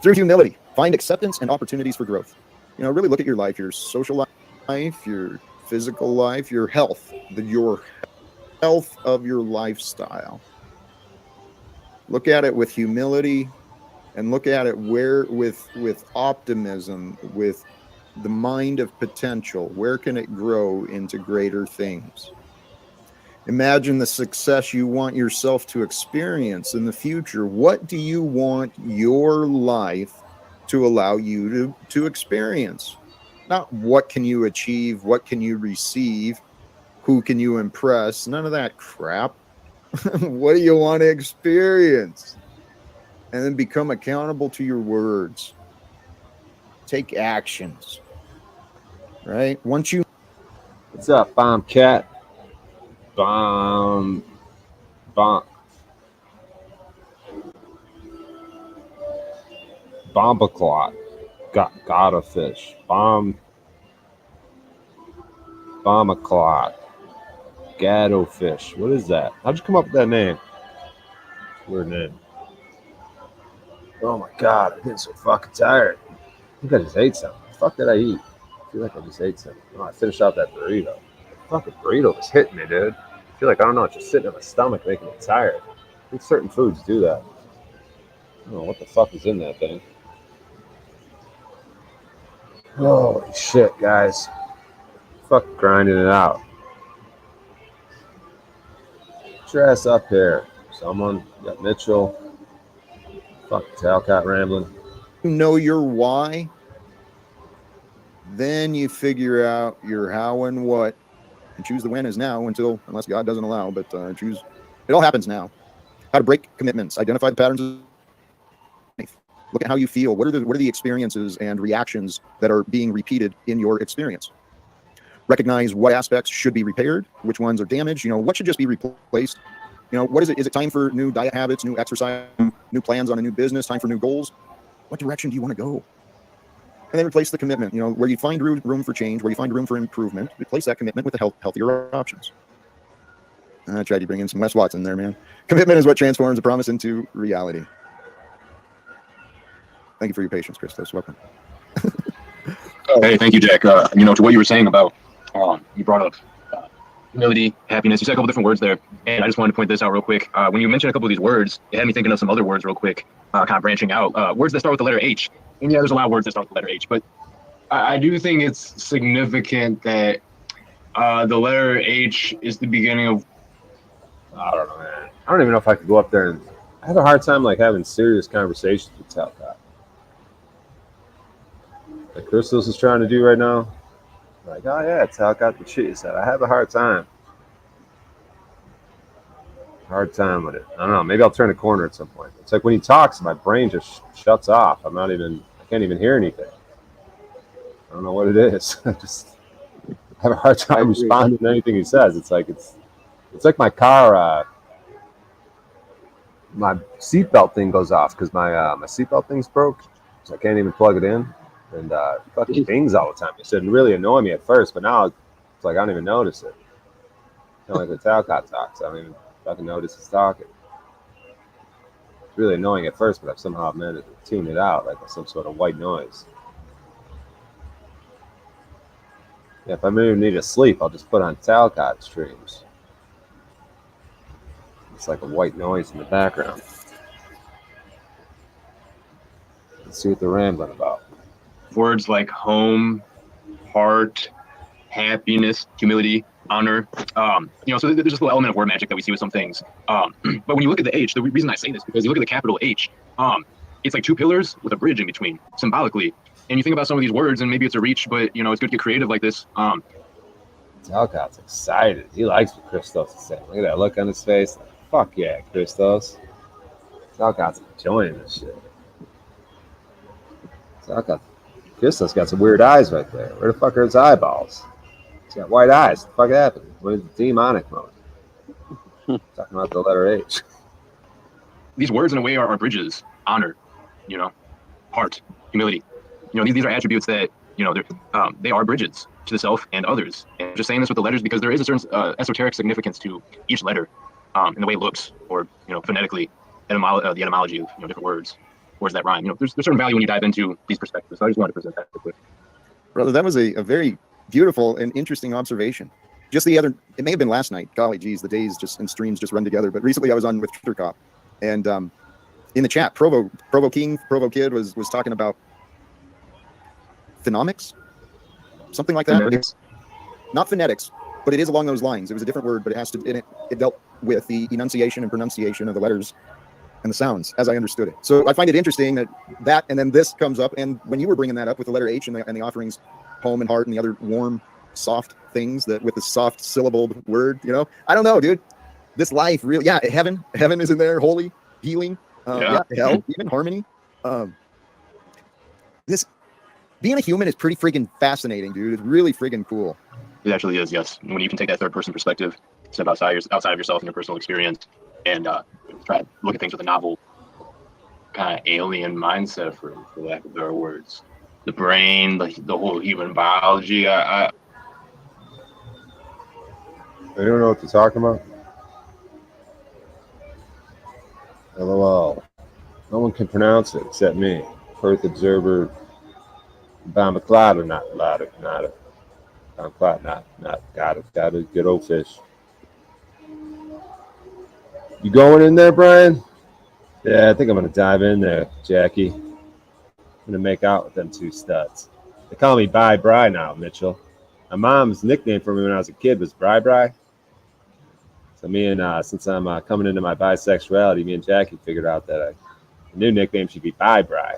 Through humility, find acceptance and opportunities for growth. Really look at your life, your social life, your physical life, your health, your health of your lifestyle. Look at it with humility and look at it with optimism, with the mind of potential. Where can it grow into greater things? Imagine the success you want yourself to experience in the future. What do you want your life to allow you to experience? Not what can you achieve, what can you receive, who can you impress, none of that crap. What do you want to experience? And then become accountable to your words. Take actions. Right? Once you. What's up, Bomb Cat? Bomb. Bombaclot. Got a fish. Bombaclot. Gatto fish. What is that? How'd you come up with that name? Weird name. Oh my god, I'm getting so fucking tired. I think I just ate something. What the fuck did I eat? I feel like I just ate something. Oh, I finished out that burrito. The fucking burrito was hitting me, dude. I feel like, I don't know, it's just sitting in my stomach making me tired. I think certain foods do that. I don't know what the fuck is in that thing. Holy shit, guys. Fuck grinding it out. Get your ass up here. Someone, you got Mitchell. Fuck Talcott rambling. Know your why, then you figure out your how and what, and choose the when is now unless God doesn't allow, but choose. It all happens now. How to break commitments, identify the patterns of life. Look at how you feel. What are the experiences and reactions that are being repeated in your experience? Recognize what aspects should be repaired, which ones are damaged. What should just be replaced. What is it? Is it time for new diet habits, new exercise, new plans on a new business, time for new goals? What direction do you want to go? And then replace the commitment. Where you find room for change, where you find room for improvement, replace that commitment with the healthier options. I tried to bring in some Wes Watson there, man. Commitment is what transforms a promise into reality. Thank you for your patience, Christos. Welcome. Hey, thank you, Jack. To what you were saying about, you brought up humility, happiness. You said a couple different words there, and I just wanted to point this out real quick. When you mentioned a couple of these words, it had me thinking of some other words real quick, kind of branching out. Words that start with the letter H. And yeah, there's a lot of words that start with the letter H, but I do think it's significant that the letter H is the beginning of. I don't know, man. I don't even know if I could go up there and I have a hard time like having serious conversations with Talcott. Like Christos is trying to do right now. Like, oh yeah, Talcott the shit you said. I have a hard time. Hard time with it. I don't know. Maybe I'll turn a corner at some point. It's like when he talks, my brain just shuts off. I can't even hear anything. I don't know what it is. I just have a hard time responding to anything he says. It's like my car, my seatbelt thing goes off because my seatbelt thing's broke, so I can't even plug it in, and it fucking dings all the time. It should really annoy me at first, but now it's like I don't even notice it. Kind of like the Talcott talks. I don't even fucking notice he's talking. It's really annoying at first, but I've somehow managed to tune it out like some sort of white noise. Yeah, if I really need to sleep, I'll just put on Talcott streams. It's like a white noise in the background. Let's see what they're rambling about. Words like home, heart, happiness, humility, honor. So there's this little element of word magic that we see with some things. But when you look at the H, the reason I say this is because you look at the capital H, it's like two pillars with a bridge in between, symbolically. And you think about some of these words, and maybe it's a reach, but it's good to get creative like this. Talcott's excited. He likes what Christos is saying. Look at that look on his face. Like, fuck yeah, Christos. Talcott's enjoying this shit. Christos got some weird eyes right there. Where the fuck are his eyeballs? He's got white eyes. What the fuck happened? What is the demonic mode? Talking about the letter H. These words, in a way, are bridges. Honor, heart, humility. These are attributes that, they are bridges to the self and others. And I'm just saying this with the letters because there is a certain esoteric significance to each letter in the way it looks, or, phonetically, the etymology of different words. Words that rhyme. There's certain value when you dive into these perspectives. So I just wanted to present that real quick. Brother, that was a very beautiful and interesting observation. Just it may have been last night. Golly geez, the days and streams just run together. But recently I was on with Twitter Cop, and in the chat, Provo Kid was talking about phonomics, something like that. Phonetics? Not phonetics, but it is along those lines. It was a different word, but it dealt with the enunciation and pronunciation of the letters and the sounds, as I understood it. So I find it interesting that and then this comes up, and when you were bringing that up with the letter H and the offerings, home and heart and the other warm, soft things that with the soft syllabled word, I don't know, dude. This life really, heaven is in there, holy, healing, hell, even harmony. This being a human is pretty freaking fascinating, dude. It's really freaking cool. It actually is, yes. When you can take that third person perspective, step outside of yourself and your personal experience, and try to look at things with a novel kind of alien mindset, for lack of better words. The brain, the whole human biology. I don't know what you're talking about. LOL. No one can pronounce it except me. Perth Observer. Bamaclada, not it. Bamaclada, not. Got it. Good old fish. You going in there, Brian? Yeah, I think I'm going to dive in there, Jackie. I'm going to make out with them two studs. They call me Bri Bri now, Mitchell. My mom's nickname for me when I was a kid was Bri Bri. So me and, since I'm coming into my bisexuality, me and Jackie figured out that a new nickname should be Bri Bri.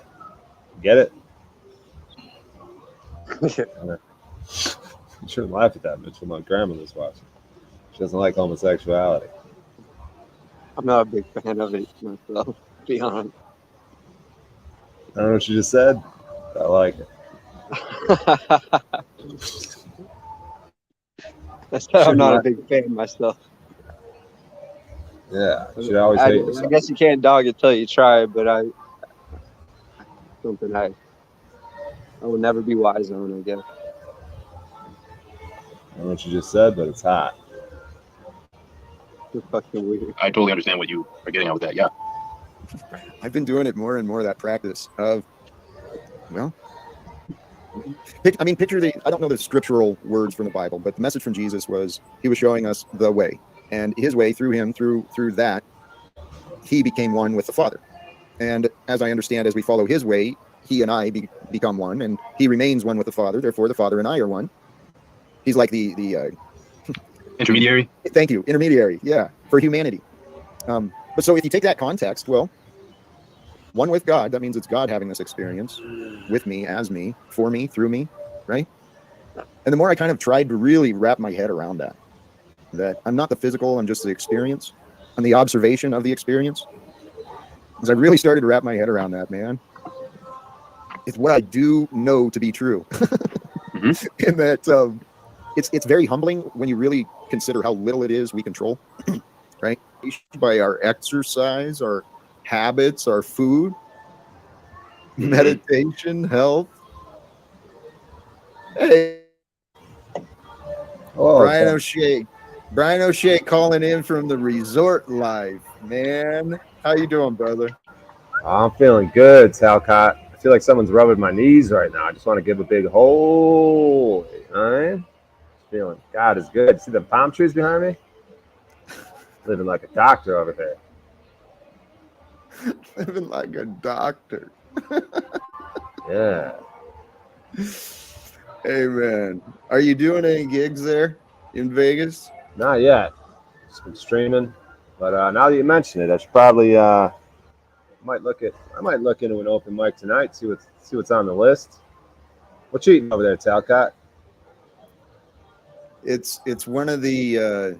Get it? You shouldn't laugh at that, Mitchell. My grandma was watching. She doesn't like homosexuality. I'm not a big fan of it myself, to be honest. I don't know what you just said. I like it. That's why I'm not a big fan myself. Yeah, you should always hate yourself. I guess you can't dog it till you try, but something I will never be wise on, I guess. I don't know what you just said, but it's hot. You're fucking weird. I totally understand what you are getting at with that, yeah. I've been doing it more and more, that practice of, I mean, picture I don't know the scriptural words from the Bible, but the message from Jesus was he was showing us the way, and his way through him, through that, he became one with the Father. And as I understand, as we follow his way, he and I become one, and he remains one with the Father. Therefore, the Father and I are one. He's like the Intermediary. thank you, intermediary, yeah, for humanity. But so if you take that context, well, one with God, that means it's God having this experience with me, as me, for me, through me, right? And the more I kind of tried to really wrap my head around that I'm not the physical, I'm just the experience. I'm the observation of the experience. As I really started to wrap my head around that, man, it's what I do know to be true. Mm-hmm. And that it's very humbling when you really consider how little it is we control, right? By our exercise, our habits, our food, Mm-hmm. meditation, health. Hey, Oh, Brian O'Shea. Brian O'Shea calling in from the resort life, man. How you doing, brother? I'm feeling good, Talcott. I feel like someone's rubbing my knees right now. I just want to give a big hole. All right? Feeling God is good. See the palm trees behind me? Living like a doctor over there. Living like a doctor. Yeah. Hey, man. Are you doing any gigs there in Vegas? Not yet. Just been streaming. But now that you mention it, I should probably I might look into an open mic tonight, see what's on the list. What you eating over there, Talcott? It's one of the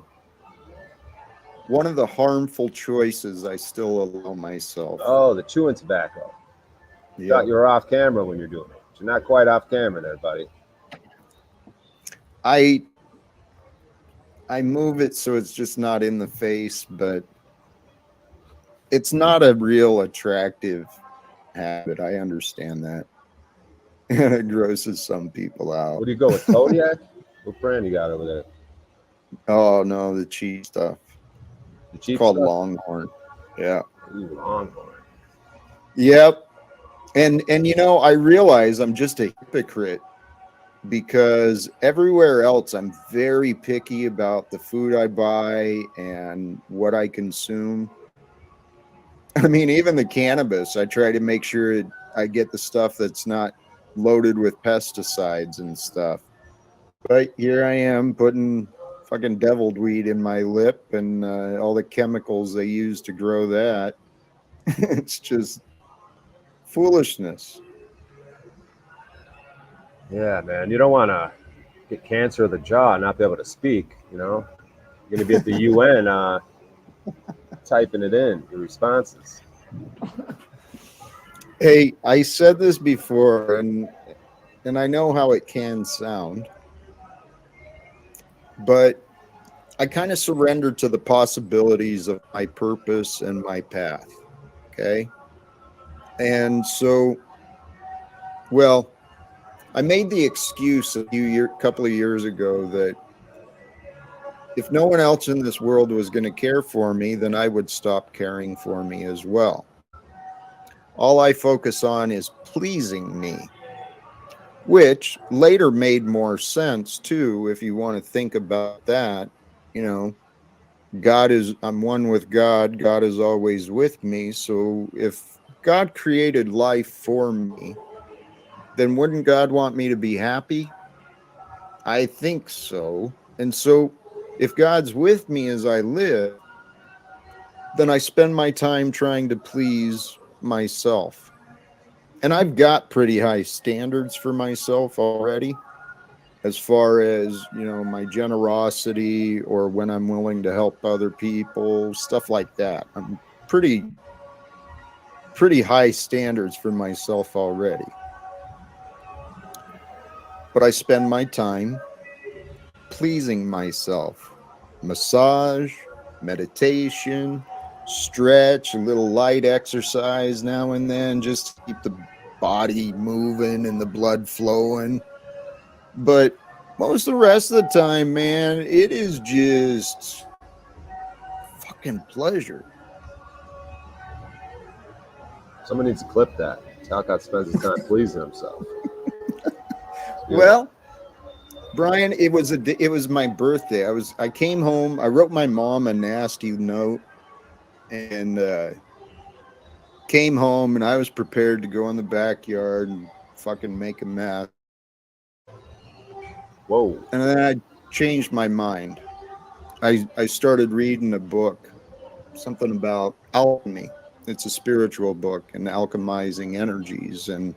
harmful choices I still allow myself. Oh, the chewing tobacco. Yeah. Thought you were off camera when you're doing it. But you're not quite off camera there, buddy. I move it so it's just not in the face, but it's not a real attractive habit. I understand that. And it grosses some people out. What do you go with, Kodiak? What brand you got over there? Oh no, the cheap stuff. The cheap It's called stuff? Longhorn. Yeah. Ooh, Longhorn. Yep. And you know, I realize I'm just a hypocrite because everywhere else I'm very picky about the food I buy and what I consume. I mean, even the cannabis, I try to make sure I get the stuff that's not loaded with pesticides and stuff. But here I am putting fucking deviled weed in my lip and all the chemicals they use to grow that. It's just foolishness. Yeah, man. You don't want to get cancer of the jaw and not be able to speak, you know? You're going to be at the UN typing it in, your responses. Hey, I said this before, and I know how it can sound, but I kind of surrender to the possibilities of my purpose and my path. Okay. And so, well, I made the excuse a couple of years ago that if no one else in this world was going to care for me, then I would stop caring for me as well. All I focus on is pleasing me, which later made more sense too, if you want to think about that. You know, I'm one with God. God is always with me. So if God created life for me, then wouldn't God want me to be happy? I think so. And so if God's with me as I live, then I spend my time trying to please myself. And I've got pretty high standards for myself already, as far as, you know, my generosity or when I'm willing to help other people, stuff like that. I'm pretty high standards for myself already. But I spend my time pleasing myself. Massage, meditation, stretch, a little light exercise now and then, just to keep the body moving and the blood flowing. But most of the rest of the time, man, it is just fucking pleasure. Someone needs to clip that. Talcott spends his time pleasing himself. Well, Brian, it was my birthday. I came home. I wrote my mom a nasty note, and came home, and I was prepared to go in the backyard and fucking make a mess. Whoa. And then I changed my mind. I started reading a book, something about alchemy. It's a spiritual book and alchemizing energies, and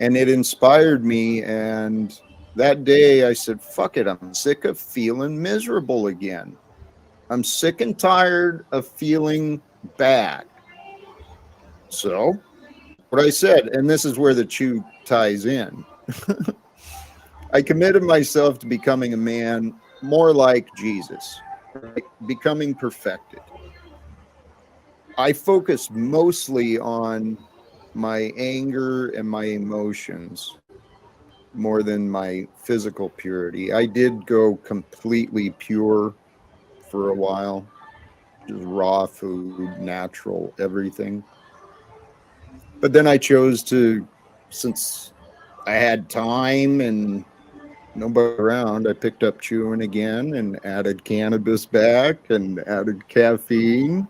it inspired me. And that day I said, fuck it, I'm sick of feeling miserable again. I'm sick and tired of feeling bad. So what I said, and this is where the chew ties in, I committed myself to becoming a man more like Jesus, right? Becoming perfected. I focused mostly on my anger and my emotions more than my physical purity. I did go completely pure for a while, just raw food, natural, everything. But then I chose to, since I had time and nobody around, I picked up chewing again and added cannabis back and added caffeine.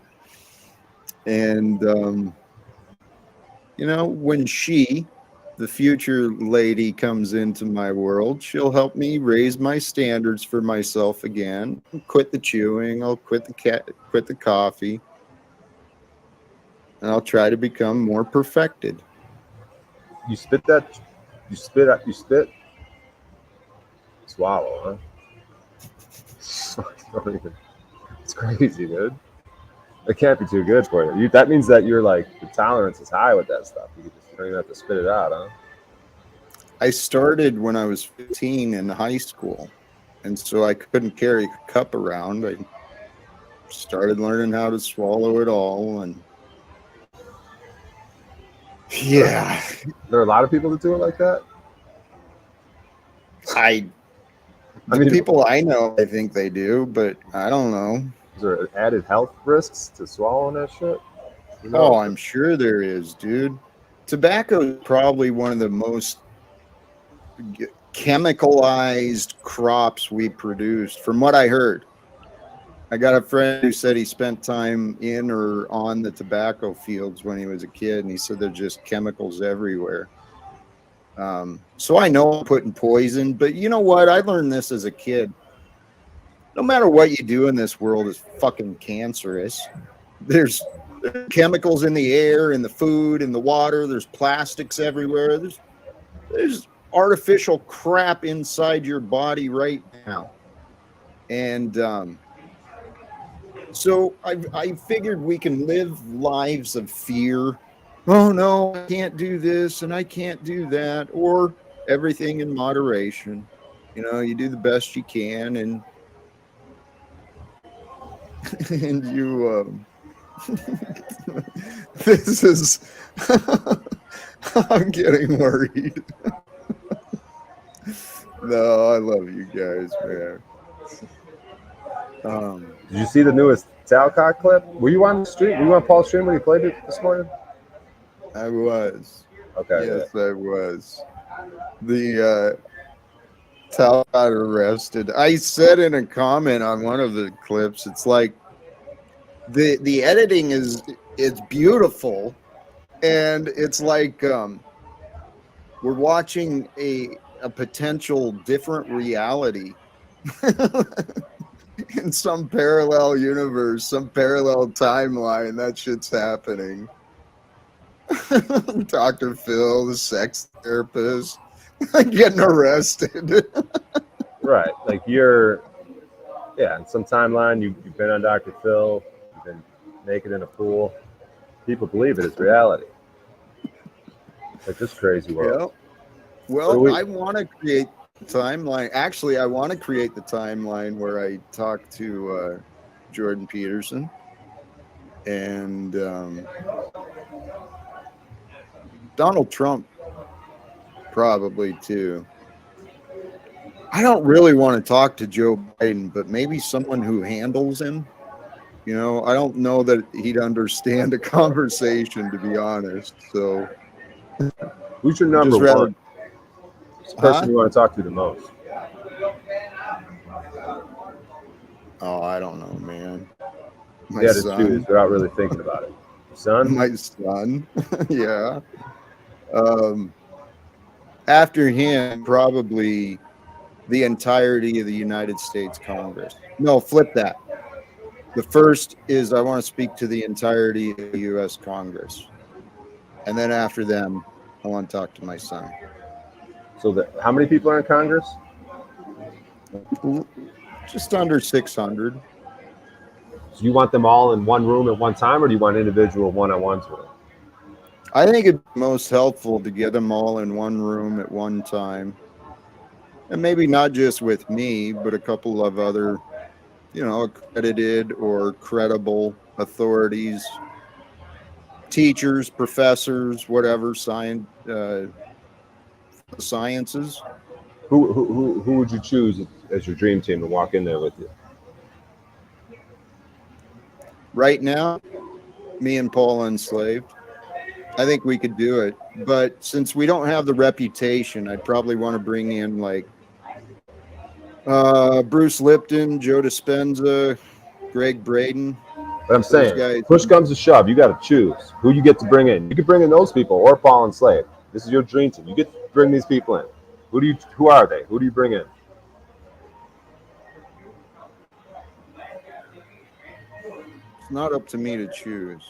And, when the future lady, comes into my world, she'll help me raise my standards for myself again. Quit the chewing. I'll quit the coffee, and I'll try to become more perfected. You spit that? You spit out? You spit? Swallow, huh? It's crazy, dude. It can't be too good for you. That means that you're like, the tolerance is high with that stuff. You don't even have to spit it out, huh? I started when I was 15 in high school, and so I couldn't carry a cup around. I started learning how to swallow it all, and yeah, There are a lot of people that do it like that. the people I know, I think they do, but I don't know. Is there added health risks to swallowing that shit? Oh, I'm sure there is, dude. Tobacco is probably one of the most chemicalized crops we produced, from what I heard. I got a friend who said he spent time in or on the tobacco fields when he was a kid, and he said there's just chemicals everywhere. So I know I'm putting poison, but you know what? I learned this as a kid. No matter what you do in this world is fucking cancerous. There's chemicals in the air, in the food, in the water. There's plastics everywhere. There's artificial crap inside your body right now. And so I figured we can live lives of fear. Oh no, I can't do this and I can't do that, or everything in moderation. You do the best you can, and and you this is I'm getting worried. No, I love you guys, man. Did you see the newest Talcott clip? Were you on the stream? Were you on Paul's stream when he played it this morning? I was. Okay. Yes, yeah. I was. The Talcott arrested. I said in a comment on one of the clips, it's like the editing it's beautiful, and it's like we're watching a potential different reality in some parallel universe, some parallel timeline. That shit's happening. Dr. Phil, the sex therapist, getting arrested. Right. Like in some timeline, you've been on Dr. Phil, you've been naked in a pool. People believe it is reality. Like this crazy world. Yeah. Well, I want to create the timeline. Actually, I want to create the timeline where I talk to Jordan Peterson and Donald Trump, probably too. I don't really want to talk to Joe Biden, but maybe someone who handles him. I don't know that he'd understand a conversation, to be honest. So who's your number one? It's the person you want to talk to the most. Oh, I don't know, man. My You got to son. choose without really thinking about it. Son? My son. Yeah. After him, probably the entirety of the United States Congress. No, flip that. The first is I want to speak to the entirety of the U.S. Congress. And then after them, I want to talk to my son. So how many people are in Congress? Just under 600. So you want them all in one room at one time, or do you want individual one-on-ones with them? I think it'd be most helpful to get them all in one room at one time. And maybe not just with me, but a couple of other, accredited or credible authorities, teachers, professors, whatever, sciences. Who would you choose as your dream team to walk in there with you? Right now, me and Paul Enslaved. I think we could do it. But since we don't have the reputation, I'd probably want to bring in like Bruce Lipton, Joe Dispenza, Greg Braden. But I'm saying, push comes to shove, you got to choose who you get to bring in. You could bring in those people or Paul Enslaved. This is your dream team. You get to bring these people in. Who are they? Who do you bring in? It's not up to me to choose.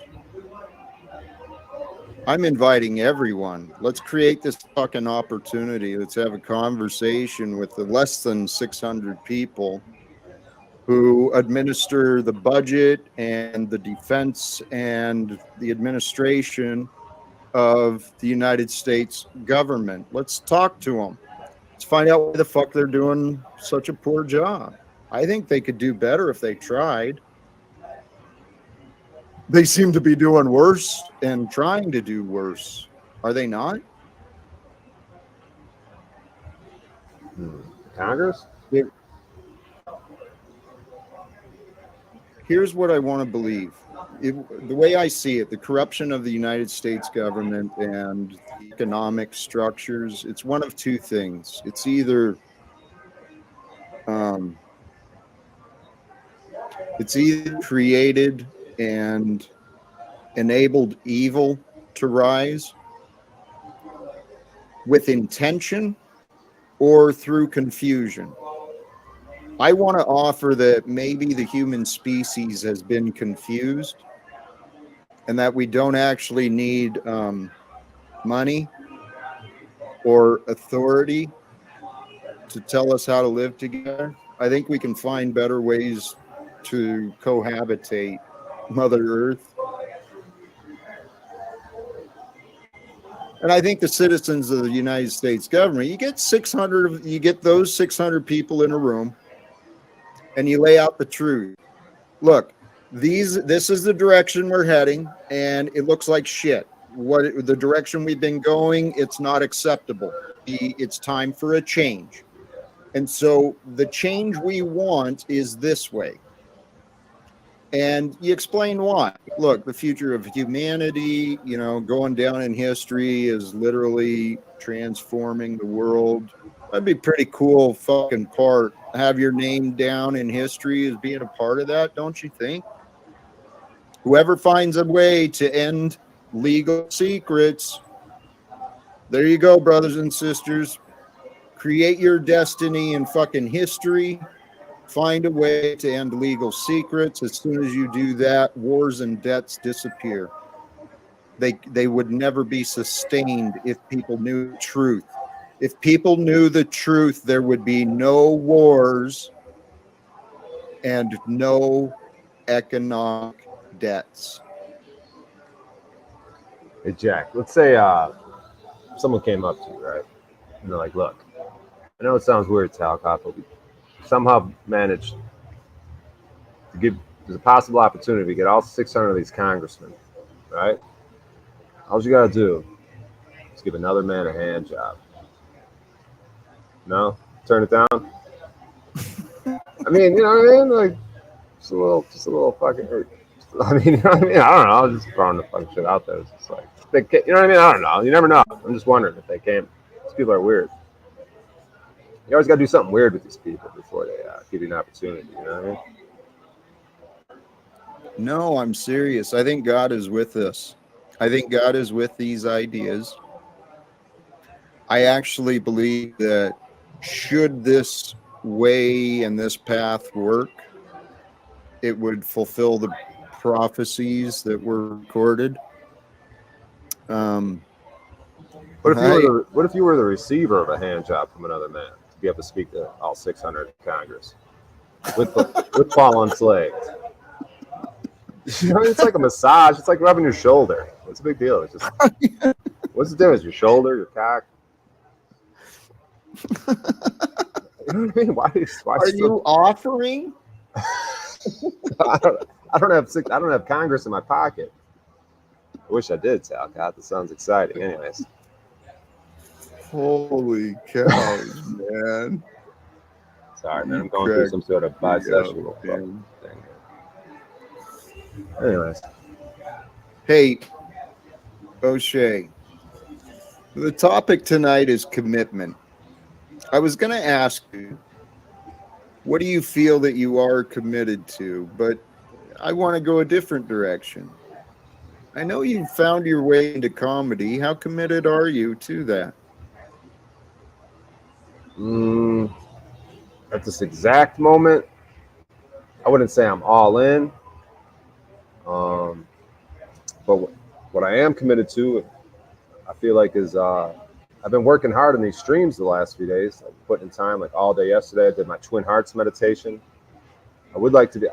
I'm inviting everyone. Let's create this fucking opportunity. Let's have a conversation with the less than 600 people who administer the budget and the defense and the administration of the United States government. Let's talk to them. Let's find out why the fuck they're doing such a poor job. I think they could do better if they tried. They seem to be doing worse and trying to do worse. Are they not? Congress? Here's what I want to believe. The way I see it, the corruption of the United States government and the economic structures, it's one of two things. It's either created and enabled evil to rise with intention or through confusion. I want to offer that maybe the human species has been confused and that we don't actually need money or authority to tell us how to live together. I think we can find better ways to cohabitate Mother Earth. And I think the citizens of the United States government, you get those 600 people in a room and you lay out the truth. Look, this is the direction we're heading and it looks like shit. The direction we've been going, it's not acceptable. It's time for a change. And so the change we want is this way. And you explain why. Look, the future of humanity, going down in history is literally transforming the world. That'd be pretty cool fucking part. Have your name down in history as being a part of that, don't you think? Whoever finds a way to end legal secrets, there you go, brothers and sisters. Create your destiny in fucking history. Find a way to end legal secrets. As soon as you do that, wars and debts disappear. They would never be sustained if people knew the truth. If people knew the truth, there would be no wars and no economic debts. Hey, Jack, let's say someone came up to you, right? And they're like, look, I know it sounds weird, Talcott, but we somehow managed to there's a possible opportunity to get all 600 of these congressmen, right? All you got to do is give another man a hand job. No? Turn it down? I mean, you know what I mean? Like, just a little fucking, I mean, you know what I mean? I don't know. I was just throwing the fucking shit out there. It's just like, you know what I mean? I don't know. You never know. I'm just wondering if they came. These people are weird. You always got to do something weird with these people before they give you an opportunity. You know what I mean? No, I'm serious. I think God is with us. I think God is with these ideas. I actually believe that should this way and this path work, it would fulfill the prophecies that were recorded. What if you were I, the receiver of a hand job from another man to be able to speak to all 600 in Congress with fallen slaves? You know, it's like a massage. It's like rubbing your shoulder. What's the big deal? It's just what's the difference? Your shoulder, your cock. You know what I mean? Why are you offering? I don't have Congress in my pocket. I wish I did, Sal. God, this sounds exciting. Anyways. Holy cows, man. Sorry, man. I'm going through some sort of bisexual thing. Anyways. Hey, O'Shea. The topic tonight is commitment. I was going to ask you, what do you feel that you are committed to? But I want to go a different direction. I know you found your way into comedy. How committed are you to that? At this exact moment, I wouldn't say I'm all in. But what I am committed to, I feel like is I've been working hard on these streams the last few days. I've put in time like all day yesterday. I did my Twin Hearts meditation. I would like to be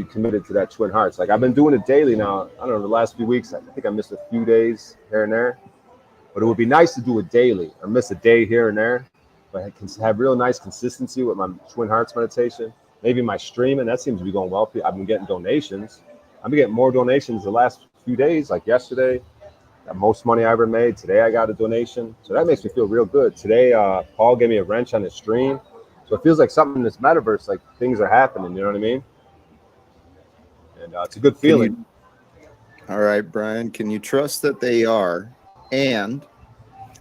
committed to that Twin Hearts. Like I've been doing it daily now. I don't know, the last few weeks, I think I missed a few days here and there. But it would be nice to do it daily or miss a day here and there. But I can have real nice consistency with my Twin Hearts meditation. Maybe my streaming, that seems to be going well. I've been getting donations. I've been getting more donations the last few days, like yesterday. The most money I ever made. Today I got a donation. So that makes me feel real good. Today, Paul gave me a wrench on his stream. So it feels like something in this metaverse, like things are happening, you know what I mean? And it's a good feeling. All right, Brian, can you trust that they are? And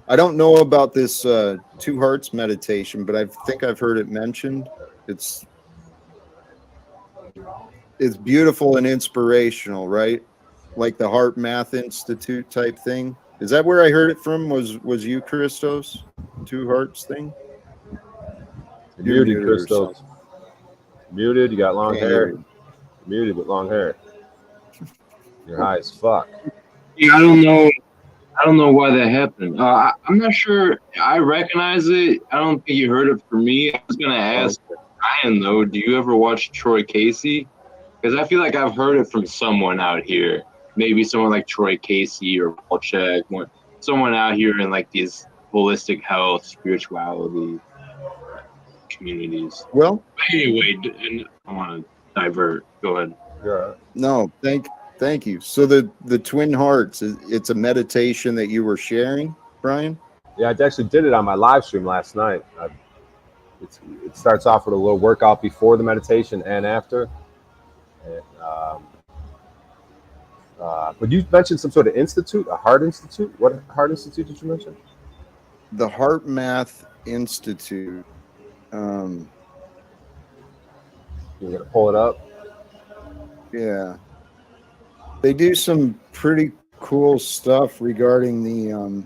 I don't know about this Two Hearts meditation, but I think I've heard it mentioned. It's beautiful and inspirational, right? Like the Heart Math Institute type thing. Is that where I heard it from? Was you, Christos? Two Hearts thing? You're muted, Christos. Muted, you got long hair. You're muted with long hair. You're high as fuck. Yeah, I don't know why that happened. I'm not sure. I recognize it. I don't think you heard it from me. I was gonna ask Ryan though. Do you ever watch Troy Casey? Because I feel like I've heard it from someone out here. Maybe someone like Troy Casey or Paul Check, someone out here in like these holistic health, spirituality communities. Well, anyway, and I want to divert. Go ahead. Yeah. No, thank you. So the Twin Hearts, it's a meditation that you were sharing, Brian? Yeah, I actually did it on my live stream last night. It starts off with a little workout before the meditation and after. And, but you mentioned some sort of institute, a heart institute. What heart institute did you mention? The Heart Math Institute. You're gonna pull it up. Yeah, they do some pretty cool stuff regarding the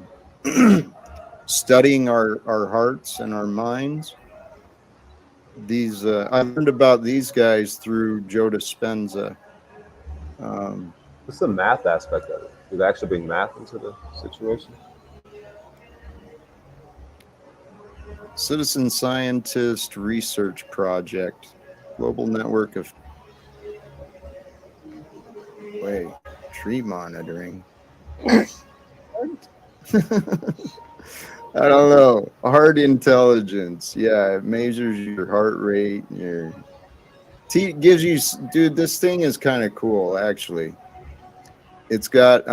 studying our hearts and our minds. These I learned about these guys through Joe Dispenza. What's the math aspect of it? Is there actually being math into the situation? Citizen Scientist Research Project, global network of tree monitoring. I don't know. Heart intelligence. Yeah, it measures your heart rate and your gives you, dude, this thing is kind of cool actually. It's got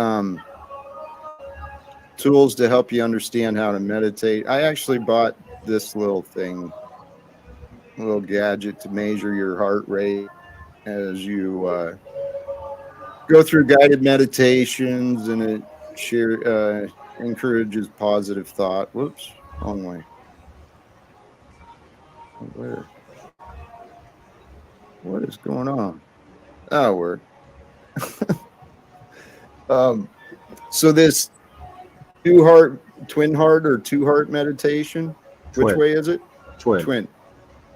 tools to help you understand how to meditate. I actually bought this little thing, a little gadget to measure your heart rate as you go through guided meditations, and it encourages positive thought. Whoops, wrong way. Where? What is going on? Oh, we're so this twin heart or two heart meditation. Which Twin. way is it? Twin.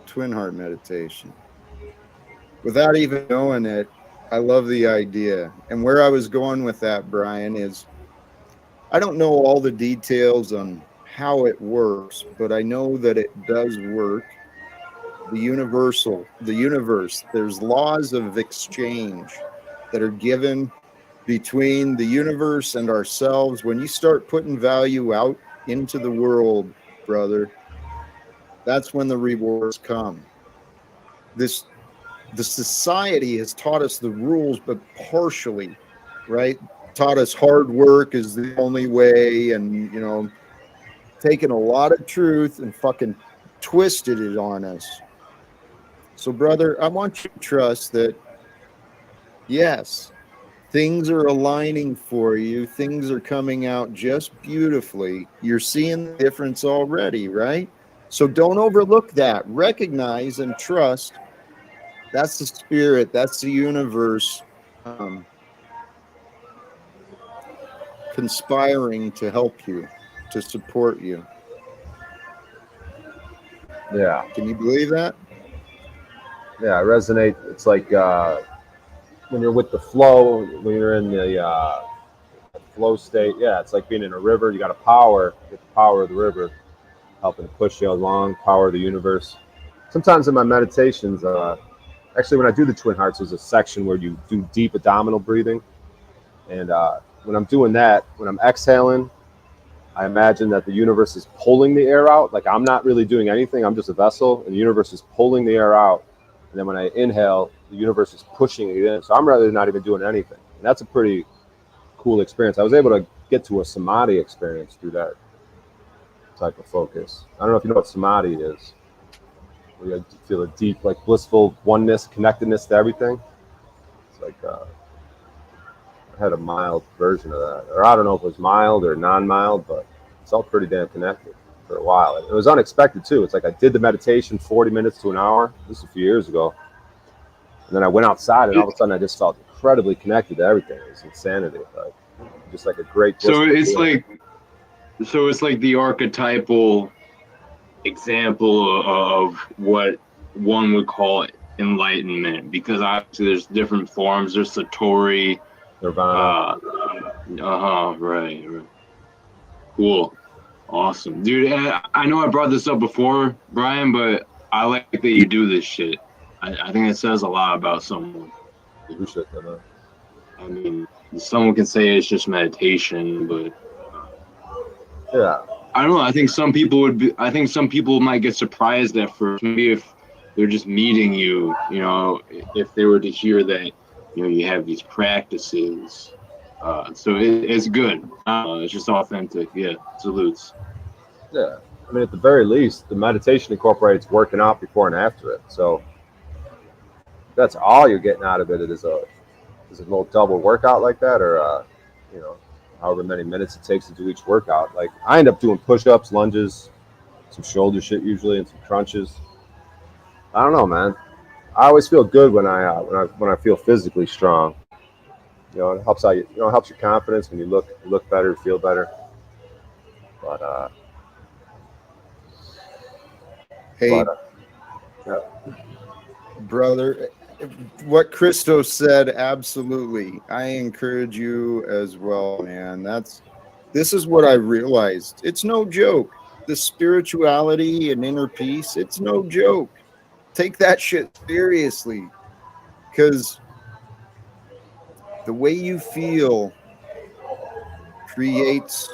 Twin heart meditation. Without even knowing it, I love the idea. And where I was going with that, Brian, is I don't know all the details on how it works, but I know that it does work. The universe, there's laws of exchange that are given between the universe and ourselves. When you start putting value out into the world, brother, that's when the rewards come. The society has taught us the rules, but partially, right? Taught us hard work is the only way, and taken a lot of truth and fucking twisted it on us. So, brother, I want you to trust that, yes, things are aligning for you. Things are coming out just beautifully. You're seeing the difference already, right? So don't overlook that. Recognize and trust. That's the spirit. That's the universe conspiring to help you, to support you. Yeah. Can you believe that? Yeah, I resonate. It's like when you're with the flow, when you're in the flow state. Yeah, it's like being in a river. You got to get the power of the river, helping to push you along, power of the universe. Sometimes in my meditations, actually, when I do the twin hearts, there's a section where you do deep abdominal breathing. And when I'm doing that, when I'm exhaling, I imagine that the universe is pulling the air out. Like I'm not really doing anything. I'm just a vessel, and the universe is pulling the air out. And then when I inhale, the universe is pushing it in. So I'm really not even doing anything. And that's a pretty cool experience. I was able to get to a samadhi experience through that type of focus. I don't know if you know what samadhi is. Where you feel a deep, like blissful oneness, connectedness to everything. It's like I had a mild version of that, or I don't know if it was mild or non-mild, but it's all pretty damn connected for a while. It was unexpected too. It's like I did the meditation 40 minutes to an hour. This was a few years ago, and then I went outside, and all of a sudden I just felt incredibly connected to everything. It was insanity, like just like a great. So it's feeling. like the archetypal example of what one would call enlightenment, because obviously there's different forms. There's Satori, Nirvana. Right. Cool. Awesome. Dude, I know I brought this up before, Brian, but I like that you do this shit. I think it says a lot about someone. I mean, someone can say it's just meditation, but yeah. I don't know. I think some people might get surprised at first. Maybe if they're just meeting you, if they were to hear that, you have these practices. So it's good. It's just authentic. Yeah. Salutes. Yeah. I mean, at the very least, the meditation incorporates working out before and after it. So that's all you're getting out of it. It is a little double workout like that, or however many minutes it takes to do each workout. Like I end up doing push-ups, lunges, some shoulder shit usually, and some crunches. I don't know, man. I always feel good when I feel physically strong. It helps out. It helps your confidence when you look better, feel better. But Hey, brother, what Christo said, absolutely. I encourage you as well, man. This is what I realized. It's no joke. The spirituality and inner peace, it's no joke. Take that shit seriously, because the way you feel creates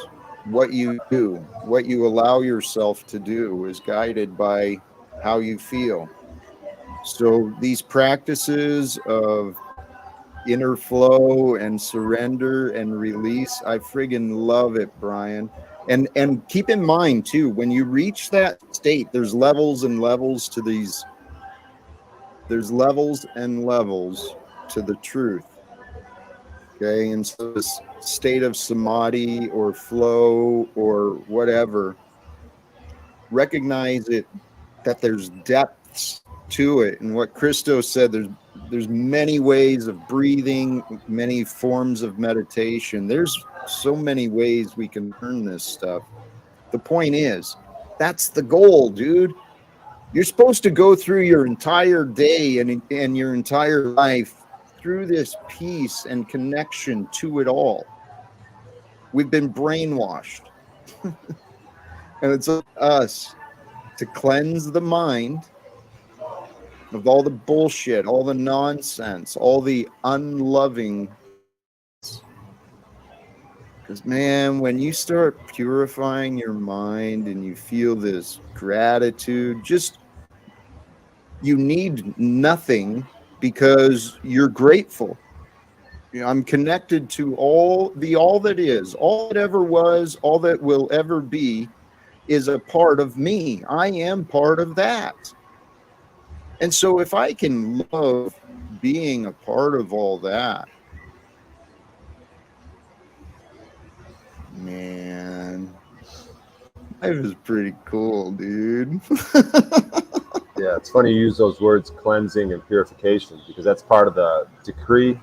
what you do. What you allow yourself to do is guided by how you feel. So these practices of inner flow and surrender and release, I friggin' love it, Brian. And keep in mind too, when you reach that state, there's levels and levels to these. There's levels and levels to the truth. Okay, and so this state of samadhi or flow or whatever, recognize it that there's depths to it. And what Christo said, there's many ways of breathing, many forms of meditation. There's so many ways we can learn this stuff. The point is, that's the goal, dude. You're supposed to go through your entire day and your entire life through this peace and connection to it all. We've been brainwashed. And it's up to us to cleanse the mind of all the bullshit, all the nonsense, all the unloving. Because, man, when you start purifying your mind and you feel this gratitude, you need nothing because you're grateful. I'm connected to all that is, all that ever was, all that will ever be is a part of me. I am part of that. And so if I can love being a part of all that, man, life is pretty cool, dude. Yeah, it's funny you use those words cleansing and purification because that's part of the decree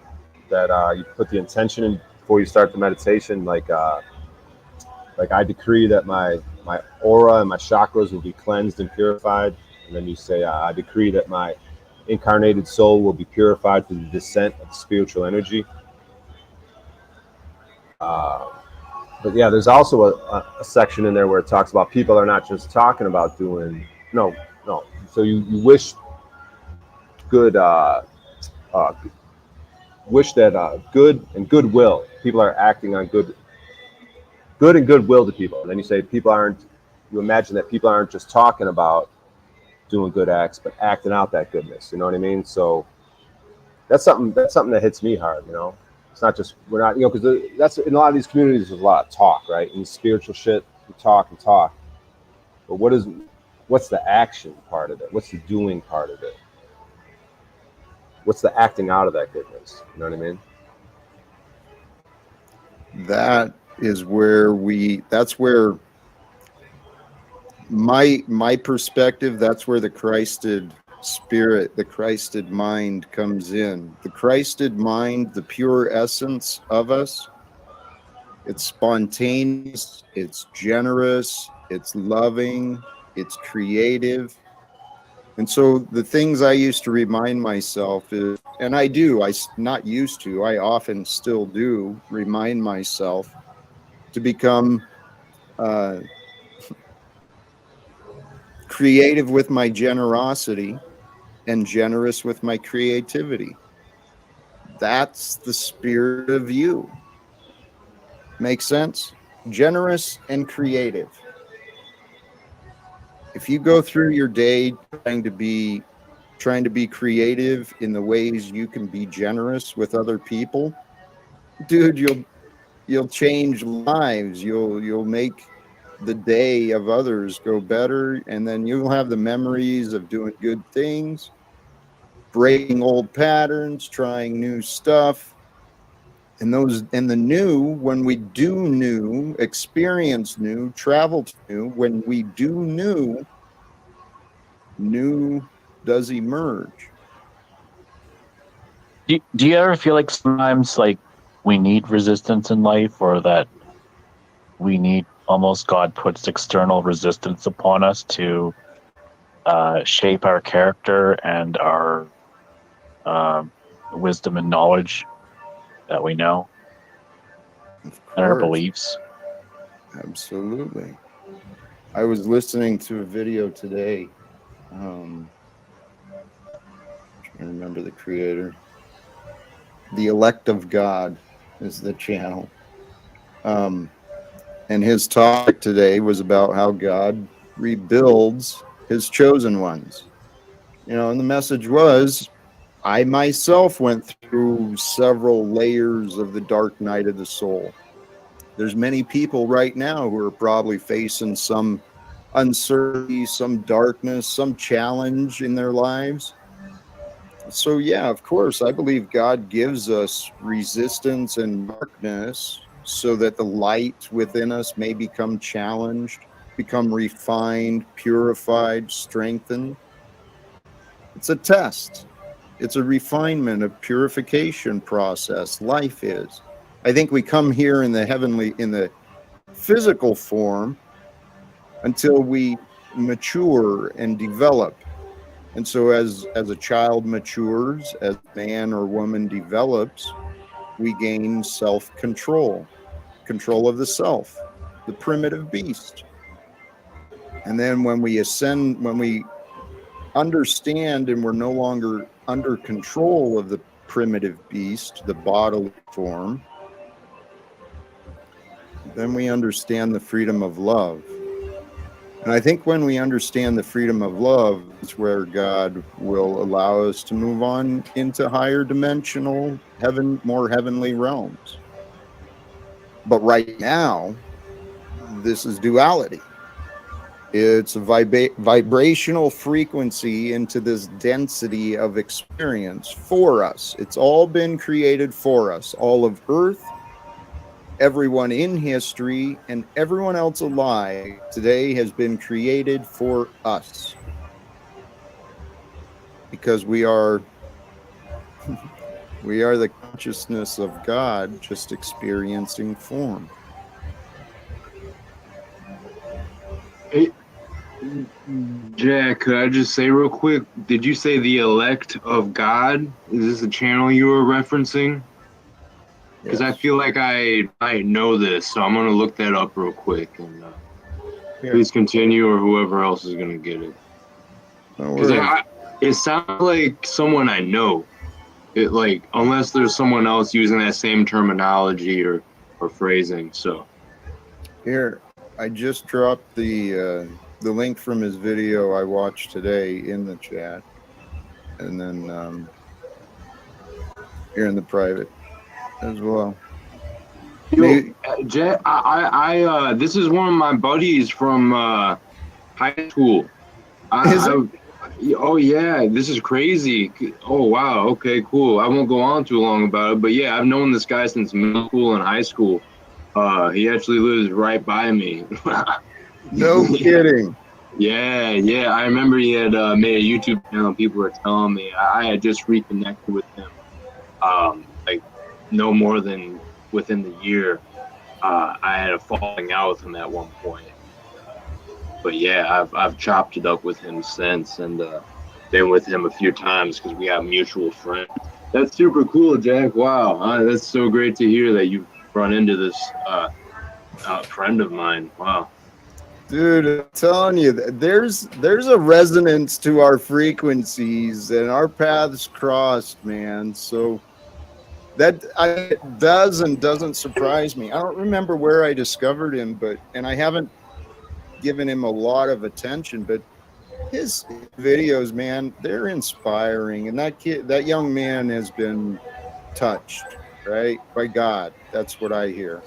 that you put the intention in before you start the meditation. Like I decree that my aura and my chakras will be cleansed and purified. And then you say, I decree that my incarnated soul will be purified through the descent of spiritual energy. But yeah, there's also a section in there where it talks about people are not just talking about doing, no. So you wish good, wish that good and goodwill. People are acting on good and goodwill to people. And then you say you imagine that people aren't just talking about doing good acts, but acting out that goodness. You know what I mean? So that's something that hits me hard. You know, it's not just because that's in a lot of these communities. There's a lot of talk, right? In spiritual shit, we talk and talk. But what's the action part of it? What's the doing part of it? What's the acting out of that goodness? You know what I mean? That's where my perspective, that's where the Christed spirit, the Christed mind comes in. The Christed mind, the pure essence of us, it's spontaneous, it's generous, it's loving, it's creative. And so the things I used to remind myself is, and I often still do remind myself to become creative with my generosity and generous with my creativity. That's the spirit of you. Make sense? Generous and creative. If you go through your day trying to be creative in the ways you can be generous with other people, dude, you'll change lives. You'll make the day of others go better, and then you'll have the memories of doing good things, breaking old patterns, trying new stuff. And the new, when we do new, experience new, travel to new, when we do new does emerge. Do you ever feel like sometimes like we need resistance in life, or that we need almost God puts external resistance upon us to shape our character and our wisdom and knowledge that we know, and our beliefs? Absolutely. I was listening to a video today. Trying to remember the creator. The Elect of God is the channel. And his topic today was about how God rebuilds his chosen ones. And the message was, I myself went through several layers of the dark night of the soul. There's many people right now who are probably facing some uncertainty, some darkness, some challenge in their lives. So yeah, of course, I believe God gives us resistance and darkness so that the light within us may become challenged, become refined, purified, strengthened. It's a test. It's a refinement, a purification process. Life is. I think we come here in the physical form until we mature and develop. And so as a child matures, as man or woman develops, we gain self-control, control of the self, the primitive beast. And then when we ascend, when we understand and we're no longer under control of the primitive beast, the bodily form, then we understand the freedom of love. And I think when we understand the freedom of love, it's where God will allow us to move on into higher dimensional, more heavenly realms. But right now, this is duality. It's a vibrational frequency into this density of experience for us. It's all been created for us. All of Earth, everyone in history, and everyone else alive today has been created for us. Because we are the consciousness of God just experiencing form. Hey, Jack, could I just say real quick, did you say the elect of God? Is this a channel you were referencing? Because I feel like I know this, so I'm going to look that up real quick. And please continue, or whoever else is going to get it. Because it sounds like someone I know. It like, unless there's someone else using that same terminology or phrasing. So here, I just dropped the link from his video I watched today in the chat, and then here in the private as well. Yo, Jack, I this is one of my buddies from high school. Oh yeah, this is crazy. Oh wow, okay, cool. I won't go on too long about it, but yeah, I've known this guy since middle school and high school. He actually lives right by me. No kidding. Yeah, I remember he had made a YouTube channel. People were telling me I had just reconnected with him. Like no more than within the year. I had a falling out with him at one point. But yeah, I've chopped it up with him since, and been with him a few times because we have mutual friends. That's super cool, Jack. Wow, that's so great to hear that you've run into this friend of mine. Wow. Dude, I'm telling you, there's a resonance to our frequencies and our paths crossed, man. So that doesn't surprise me. I don't remember where I discovered him, and I haven't given him a lot of attention, but his videos, man, they're inspiring. And that young man has been touched, right, by God. That's what I hear.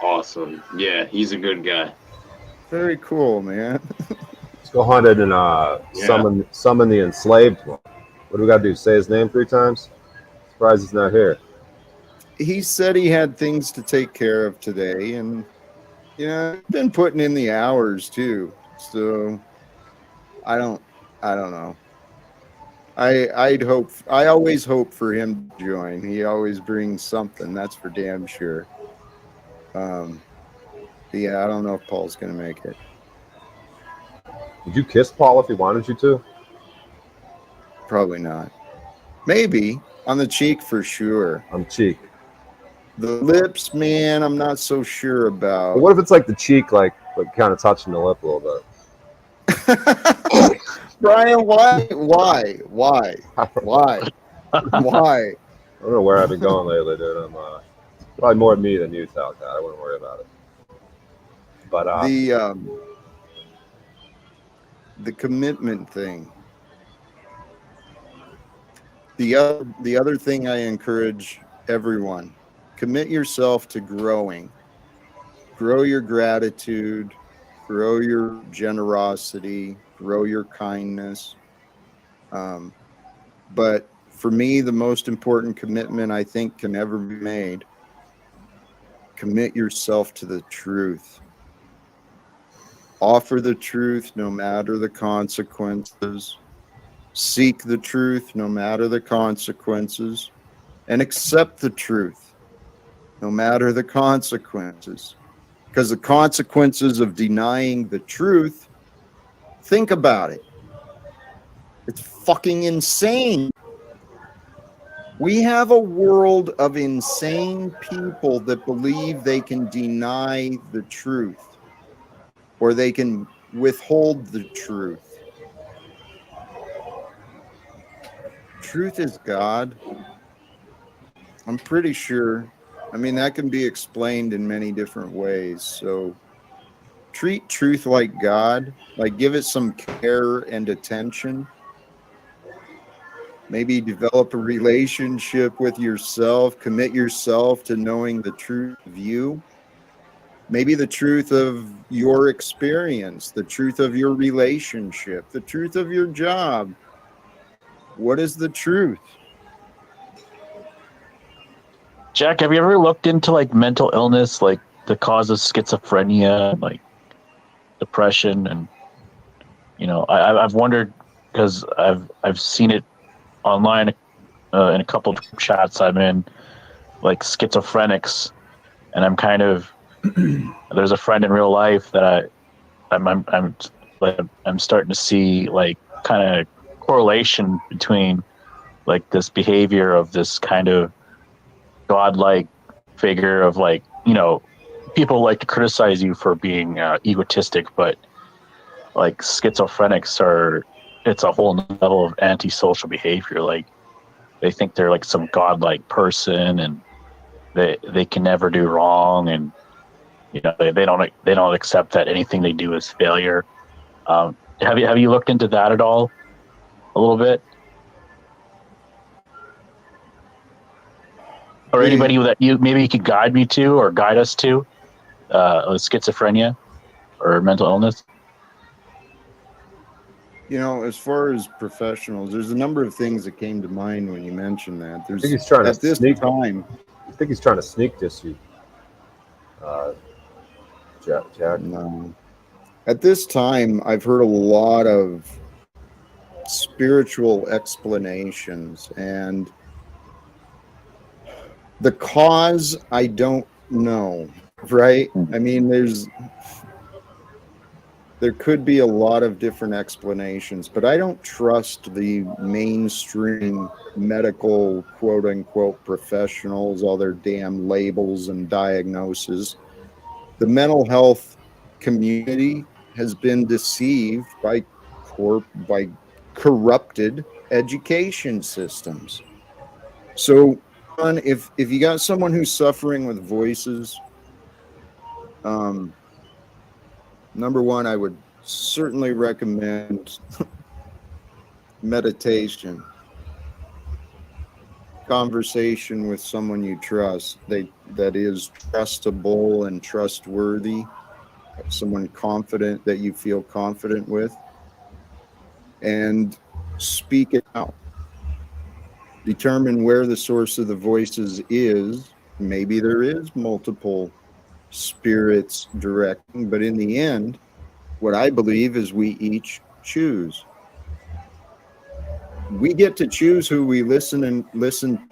Awesome. Yeah, he's a good guy. Very cool, man. Let's go hunt it and summon the enslaved one. What do we got to do? Say his name 3 times? Surprised he's not here. He said he had things to take care of today, and been putting in the hours too. So I don't know. I always hope for him to join. He always brings something, that's for damn sure. Yeah, I don't know if Paul's gonna make it. Would you kiss Paul if he wanted you to? Probably not. Maybe on the cheek for sure. On the cheek. The lips, man, I'm not so sure about. But what if it's like the cheek, like kind of touching the lip a little bit? Brian, why? Why? I don't know where I've been going lately, dude. I'm probably more me than you, Talcott. I wouldn't worry about it. But the commitment thing. The other thing I encourage everyone: commit yourself to growing. Grow your gratitude. Grow your generosity. Grow your kindness. But for me, the most important commitment I think can ever be made: commit yourself to the truth. offer the truth no matter the consequences, seek the truth no matter the consequences, and accept the truth no matter the consequences. Because the consequences of denying the truth, think about it. It's fucking insane. We have a world of insane people that believe they can deny the truth or they can withhold the truth. Truth is God. I'm pretty sure. I mean, that can be explained in many different ways. So treat truth like God, like give it some care and attention. Maybe develop a relationship with yourself, commit yourself to knowing the truth of you. Maybe the truth of your experience, the truth of your relationship, the truth of your job. What is the truth? Jack, have you ever looked into like mental illness, like the cause of schizophrenia, like depression, and I've wondered because I've seen it online in a couple of chats I'm in, like schizophrenics, and I'm kind of there's a friend in real life that I'm starting to see like kind of correlation between like this behavior of this kind of godlike figure of like people like to criticize you for being egotistic, but like schizophrenics it's a whole level of antisocial behavior. Like they think they're like some godlike person and they can never do wrong, and they don't accept that anything they do is failure. Have you looked into that at all a little bit? Or anybody that maybe you could guide me to or guide us to with schizophrenia or mental illness? As far as professionals, there's a number of things that came to mind when you mentioned that. I think he's trying at to this sneak. time. I think he's trying to sneak this you, Jack. No. At this time, I've heard a lot of spiritual explanations, and the cause I don't know. Right? I mean, there could be a lot of different explanations, but I don't trust the mainstream medical quote unquote professionals, all their damn labels and diagnoses. The mental health community has been deceived by corrupted education systems. So if you got someone who's suffering with voices, number one, I would certainly recommend meditation, conversation with someone you trust, that is trustable and trustworthy, someone confident that you feel confident with, and speak it out. Determine where the source of the voices is. Maybe there is multiple spirits directing, but in the end, what I believe is we each choose. We get to choose who we listen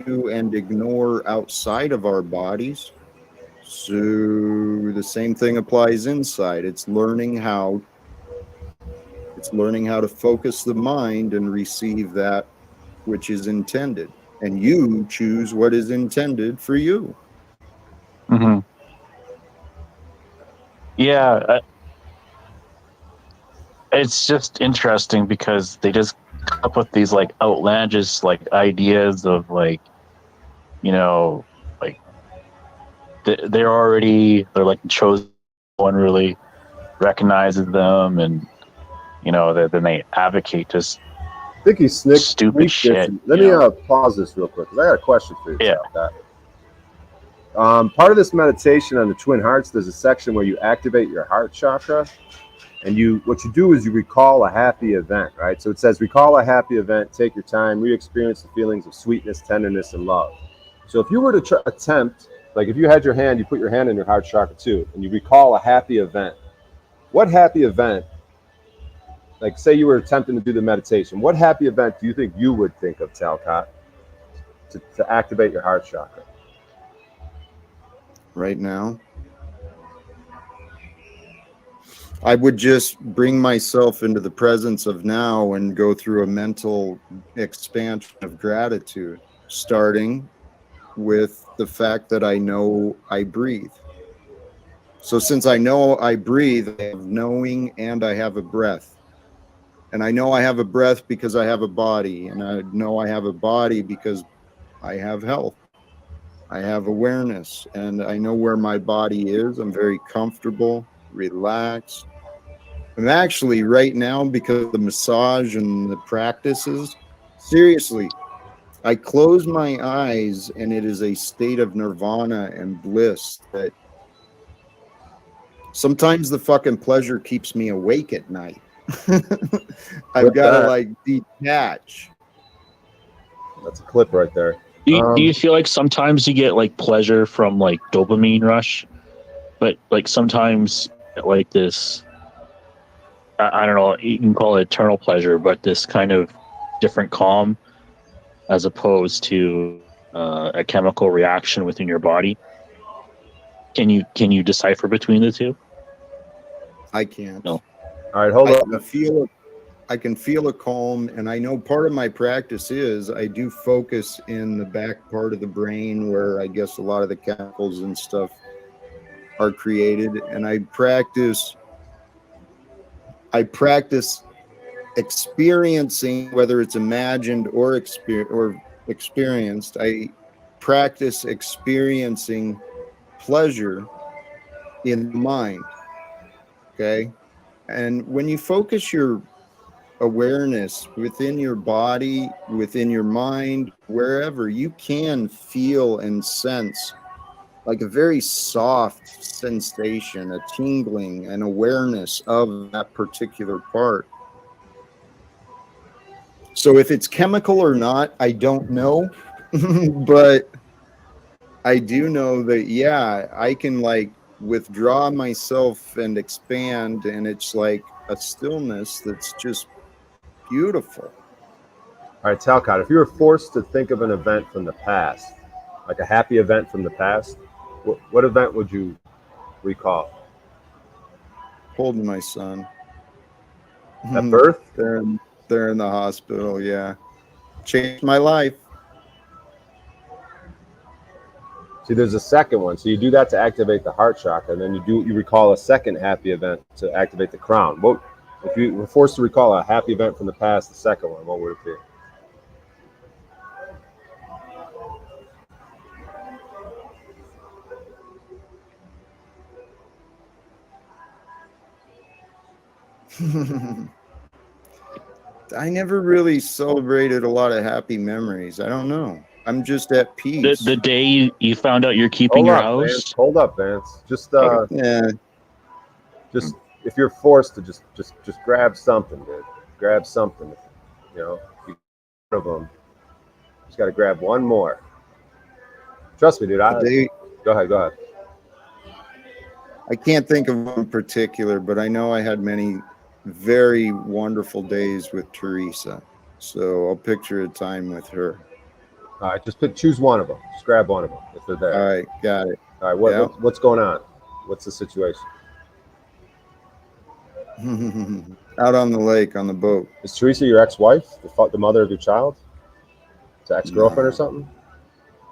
to and ignore outside of our bodies. So the same thing applies inside. It's learning how to focus the mind and receive that which is intended. And you choose what is intended for you. Mm-hmm. Yeah, it's just interesting because they just come up with these like outlandish like ideas of like like they're like chosen, no one really recognizes them, and then they advocate just I think he's stupid shit. Let me pause this real quick because I got a question for you. Yeah. Part of this meditation on the twin hearts, there's a section where you activate your heart chakra, and what you do is you recall a happy event, right? So it says recall a happy event, take your time, re-experience the feelings of sweetness, tenderness, and love. So if you were to attempt, like if you had your hand, you put your hand in your heart chakra too, and you recall a happy event, what happy event, like say you were attempting to do the meditation, what happy event do you think you would think of, Talcott, to activate your heart chakra? Right now, I would just bring myself into the presence of now and go through a mental expansion of gratitude, starting with the fact that I know I breathe. So since I know I breathe, I have knowing and I have a breath. And I know I have a breath because I have a body. And I know I have a body because I have health. I have awareness. And I know where my body is. I'm very comfortable, relaxed. I'm actually right now, because of the massage and the practices, seriously, I close my eyes and it is a state of nirvana and bliss that sometimes the fucking pleasure keeps me awake at night. I've got to like detach. That's a clip right there. Do you feel like sometimes you get like pleasure from like dopamine rush, but like sometimes like this, I don't know, you can call it eternal pleasure, but this kind of different calm as opposed to a chemical reaction within your body? Can you decipher between the two? I can't. No. All right, hold I on. can feel a calm, and I know part of my practice is I do focus in the back part of the brain where I guess a lot of the chemicals and stuff are created, and I practice experiencing, whether it's imagined or experienced. I practice experiencing pleasure in the mind. Okay. And when you focus your awareness within your body, within your mind, wherever, you can feel and sense like a very soft sensation, a tingling, an awareness of that particular part. So if it's chemical or not, I don't know. But I do know that, yeah, I can like withdraw myself and expand, and it's like a stillness that's just beautiful. All right, Talcott, if you were forced to think of an event from the past, like a happy event from the past, what event would you recall? Holding my son. At birth? They're in the hospital, yeah. Changed my life. See, there's a second one. So you do that to activate the heart chakra, and then you recall a second happy event to activate the crown. What if you were forced to recall a happy event from the past, the second one, what would it be? I never really celebrated a lot of happy memories. I don't know. I'm just at peace. The day you found out you're keeping your house. Hold up, Vance. Just yeah. Just if you're forced to just grab something, dude. Grab something. You know, you of them. Just got to grab one more. Trust me, dude. Go ahead. I can't think of one particular, but I know I had many very wonderful days with Teresa. So I'll picture a time with her. All right, just choose one of them. Just grab one of them if they're there. All right, got it. All right, what's going on? What's the situation? Out on the lake on the boat. Is Teresa your ex-wife, the mother of your child? It's an ex-girlfriend or something?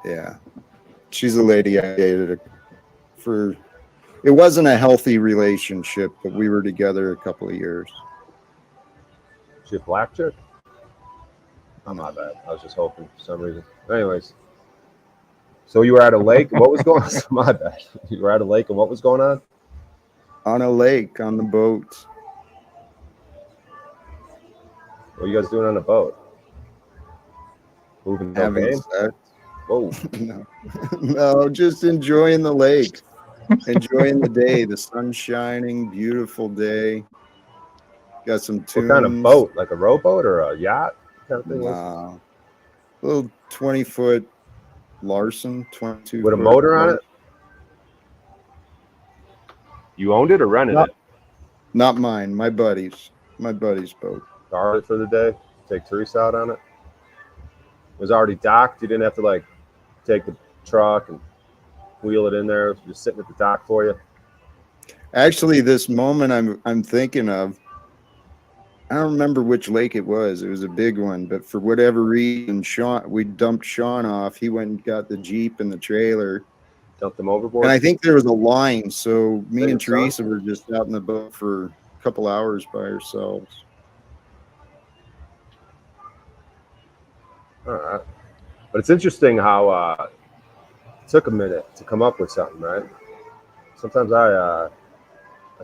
Yeah, she's a lady I dated for. It wasn't a healthy relationship, but we were together a couple of years. She a black chick? Oh, my bad. I was just hoping for some reason. Anyways, so you were at a lake. What was going on? My bad. You were at a lake, and what was going on? On a lake, on the boat. What are you guys doing on the boat? Moving having sex. Whoa. No, just enjoying the lake. Enjoying the day. The sun's shining. Beautiful day. Got some tunes. What kind of boat? Like a rowboat or a yacht? Kind of thing? Nah. Little 20-foot Larson, 22. With a motor on it? You owned it or rented it? Not mine. My buddy's. My buddy's boat. Borrowed it for the day. Take Teresa out on it. It was already docked. You didn't have to like take the truck and wheel it in there. It was just sitting at the dock for you. Actually, this moment I'm thinking of, I don't remember which lake it was. It was a big one, but for whatever reason, we dumped Sean off. He went and got the Jeep and the trailer. Dumped them overboard. And I think there was a line, so me Hey, and son. Teresa were just out in the boat for a couple hours by ourselves. All right. But it's interesting how it took a minute to come up with something, right? Sometimes I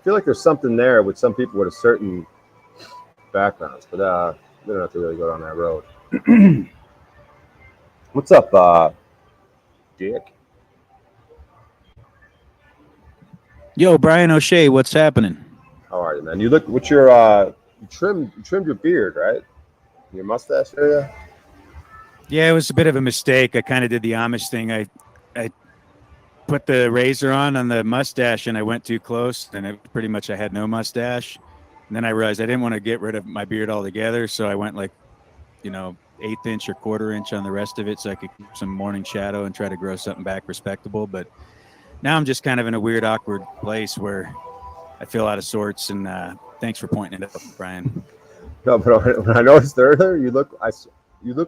feel like there's something there with some people with a certain backgrounds, but we don't have to really go down that road. What's up, Dick? Yo, Brian O'Shea, what's happening? How are you, man? You look. What's your you trimmed your beard, right? Your mustache area. Yeah, it was a bit of a mistake. I kind of did the Amish thing. I put the razor on the mustache, and I went too close, and it pretty much I had no mustache. And then I realized I didn't want to get rid of my beard altogether, so I went like, 1/8 inch or 1/4 inch on the rest of it, so I could keep some morning shadow and try to grow something back respectable. But now I'm just kind of in a weird, awkward place where I feel out of sorts. And thanks for pointing it out, Brian. No, but when I noticed earlier, you look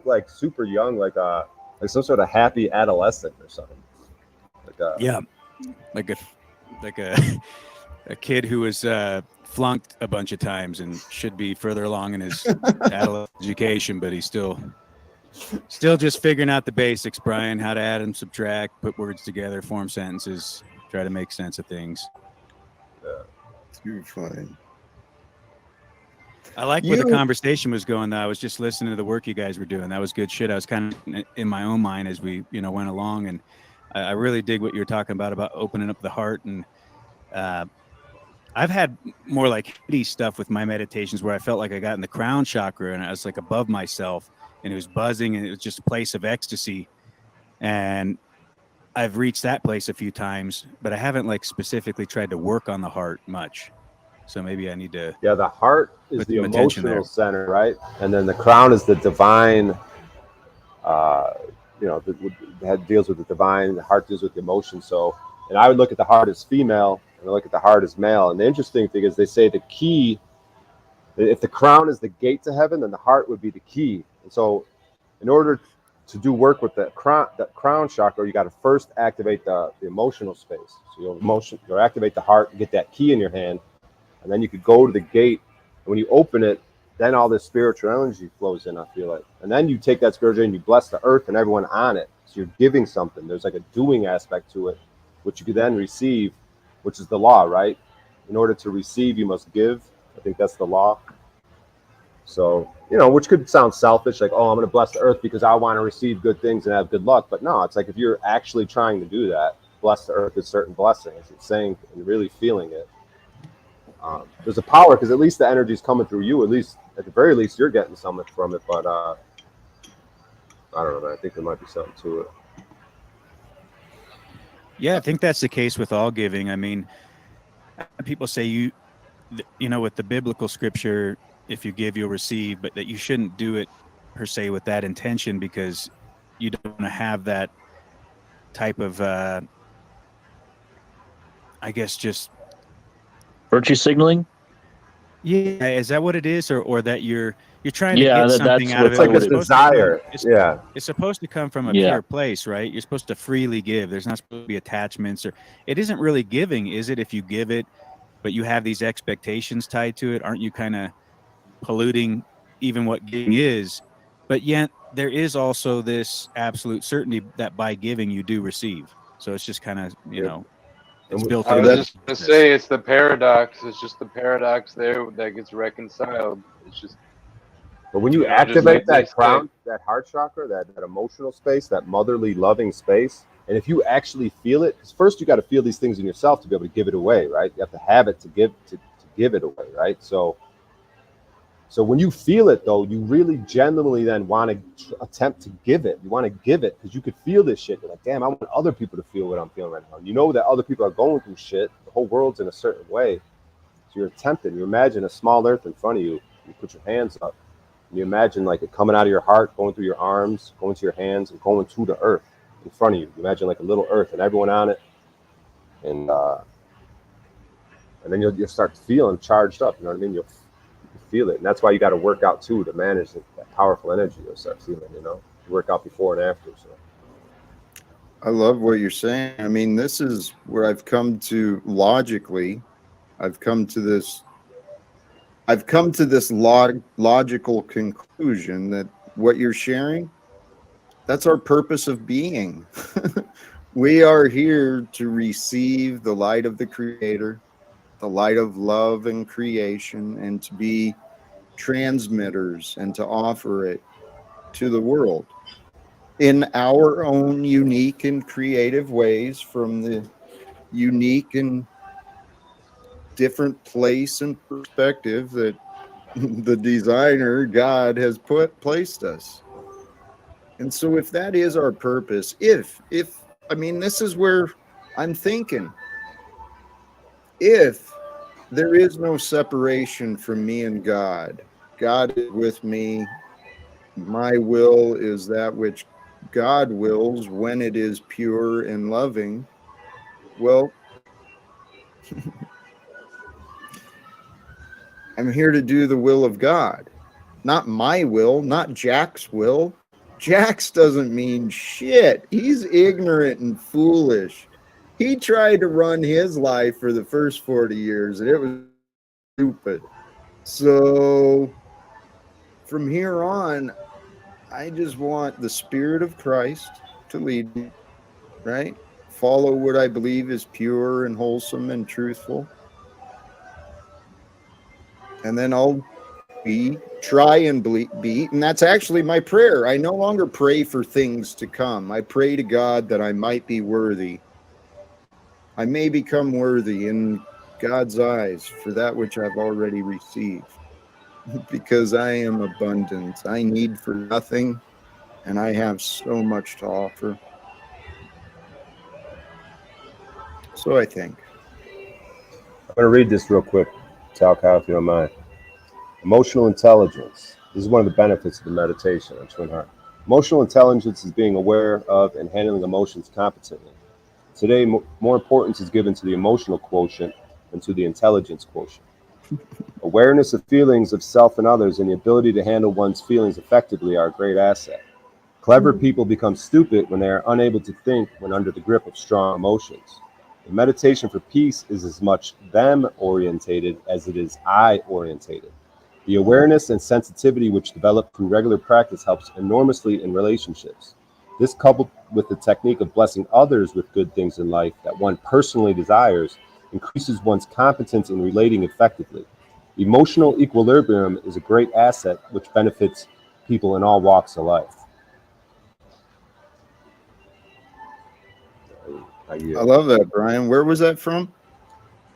like super young, like some sort of happy adolescent or something. Yeah, like a kid who was flunked a bunch of times and should be further along in his adult education, but he's still just figuring out the basics, Brian, how to add and subtract, put words together, form sentences, try to make sense of things. Too funny. I like where the conversation was going, though. I was just listening to the work you guys were doing. That was good shit. I was kind of in my own mind as we, went along, and I really dig what you were talking about opening up the heart. And I've had more like hitty stuff with my meditations where I felt like I got in the crown chakra and I was like above myself and it was buzzing and it was just a place of ecstasy. And I've reached that place a few times, but I haven't like specifically tried to work on the heart much. So maybe I need to. Yeah, the heart is the emotional center, right? And then the crown is the divine. That deals with the divine. The heart deals with the emotion. So, and I would look at the heart as female, and I look at the heart as male. And the interesting thing is, they say the key. If the crown is the gate to heaven, then the heart would be the key. And so, in order to do work with the crown chakra, you got to first activate the emotional space. So you'll activate the heart and get that key in your hand. And then you could go to the gate, and when you open it, then all this spiritual energy flows in, I feel like. And then you take that spiritual energy and you bless the earth and everyone on it. So you're giving something. There's like a doing aspect to it, which you could then receive, which is the law, right? In order to receive, you must give. I think that's the law. So, which could sound selfish, like, oh, I'm going to bless the earth because I want to receive good things and have good luck. But no, it's like if you're actually trying to do that, bless the earth with certain blessings. It's saying and really feeling it. There's a power because at least the energy is coming through you. At least, at the very least, you're getting something from it. But I don't know, man. I think there might be something to it. Yeah, I think that's the case with all giving. I mean, people say with the biblical scripture, if you give, you'll receive, but that you shouldn't do it per se with that intention because you don't want to have that type of, I guess, just virtue signaling. Yeah, is that what it is, or that you're trying to get something out of it? It's like a desire. It's supposed to come from a pure place, right? You're supposed to freely give. There's not supposed to be attachments, or it isn't really giving, is it? If you give it, but you have these expectations tied to it, aren't you kind of polluting even what giving is? But yet there is also this absolute certainty that by giving you do receive. So it's just kind of it's built. I was just going to say it's the paradox. It's just the paradox there that gets reconciled. It's just. But when you activate that crown, that heart chakra, that emotional space, that motherly, loving space, and if you actually feel it, because first you got to feel these things in yourself to be able to give it away, right? You have to have it to give it away, right? So when you feel it, though, you really genuinely then want to attempt to give it. You want to give it because you could feel this shit. You're like, damn, I want other people to feel what I'm feeling right now. You know that other people are going through shit. The whole world's in a certain way. So you're tempted, you imagine a small earth in front of you. You put your hands up. And you imagine like it coming out of your heart, going through your arms, going to your hands, and going to the earth in front of you. You imagine like a little earth and everyone on it, and then you'll start feeling charged up. You know what I mean? You'll feel it, and that's why you got to work out too to manage that powerful energy. You'll start feeling. You know, you work out before and after. So. I love what you're saying. I mean, this is where I've come to logically. I've come to this logical conclusion that what you're sharing, that's our purpose of being. We are here to receive the light of the Creator, the light of love and creation, and to be transmitters and to offer it to the world in our own unique and creative ways, from the unique and different place and perspective that the designer God has placed us. And so if that is our purpose, if I mean, this is where I'm thinking, if there is no separation from me and God, God is with me, my will is that which God wills when it is pure and loving. Well, I'm here to do the will of God, not my will, not Jack's will. Jax doesn't mean shit. He's ignorant and foolish. He tried to run his life for the first 40 years and it was stupid. So from here on, I just want the Spirit of Christ to lead me, right? Follow what I believe is pure and wholesome and truthful. And then I'll try and be, and that's actually my prayer. I no longer pray for things to come. I pray to God that I might be worthy. I may become worthy in God's eyes for that which I've already received, because I am abundant. I need for nothing, and I have so much to offer. So I think. I'm going to read this real quick, Talcott, if you don't mind. Emotional intelligence. This is one of the benefits of the meditation on Twin Heart. Emotional intelligence is being aware of and handling emotions competently. Today, more importance is given to the emotional quotient than to the intelligence quotient. Awareness of feelings of self and others and the ability to handle one's feelings effectively are a great asset. Clever people become stupid when they are unable to think when under the grip of strong emotions. The meditation for peace is as much them-orientated as it is I-orientated. The awareness and sensitivity which develop through regular practice helps enormously in relationships. This, coupled with the technique of blessing others with good things in life that one personally desires, increases one's competence in relating effectively. Emotional equilibrium is a great asset which benefits people in all walks of life. I love that, Brian. Where was that from?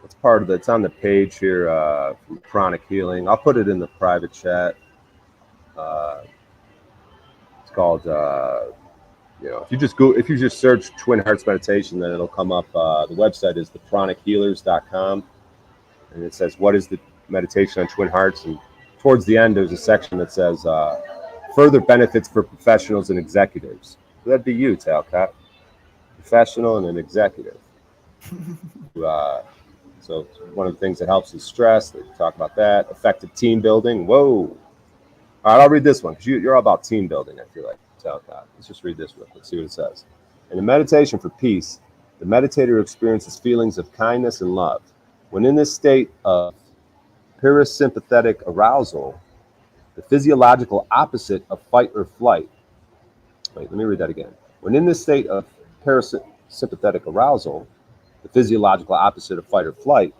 It's part of the, it's on the page here from Chronic Healing. I'll put it in the private chat. It's called, if you just search Twin Hearts Meditation, then it'll come up. The website is thechronichealers.com, and it says, what is the meditation on Twin Hearts? And towards the end, there's a section that says, further benefits for professionals and executives. So that'd be you, Talcott. Professional and an executive. So one of the things that helps is stress. They talk about that. Effective team building. Whoa. All right, I'll read this one because you're all about team building, I feel like. Let's just read this real quick, see what it says. In a meditation for peace, the meditator experiences feelings of kindness and love. When in this state of parasympathetic arousal, the physiological opposite of fight or flight. Wait, let me read that again. When in this state of parasympathetic arousal, the physiological opposite of fight or flight,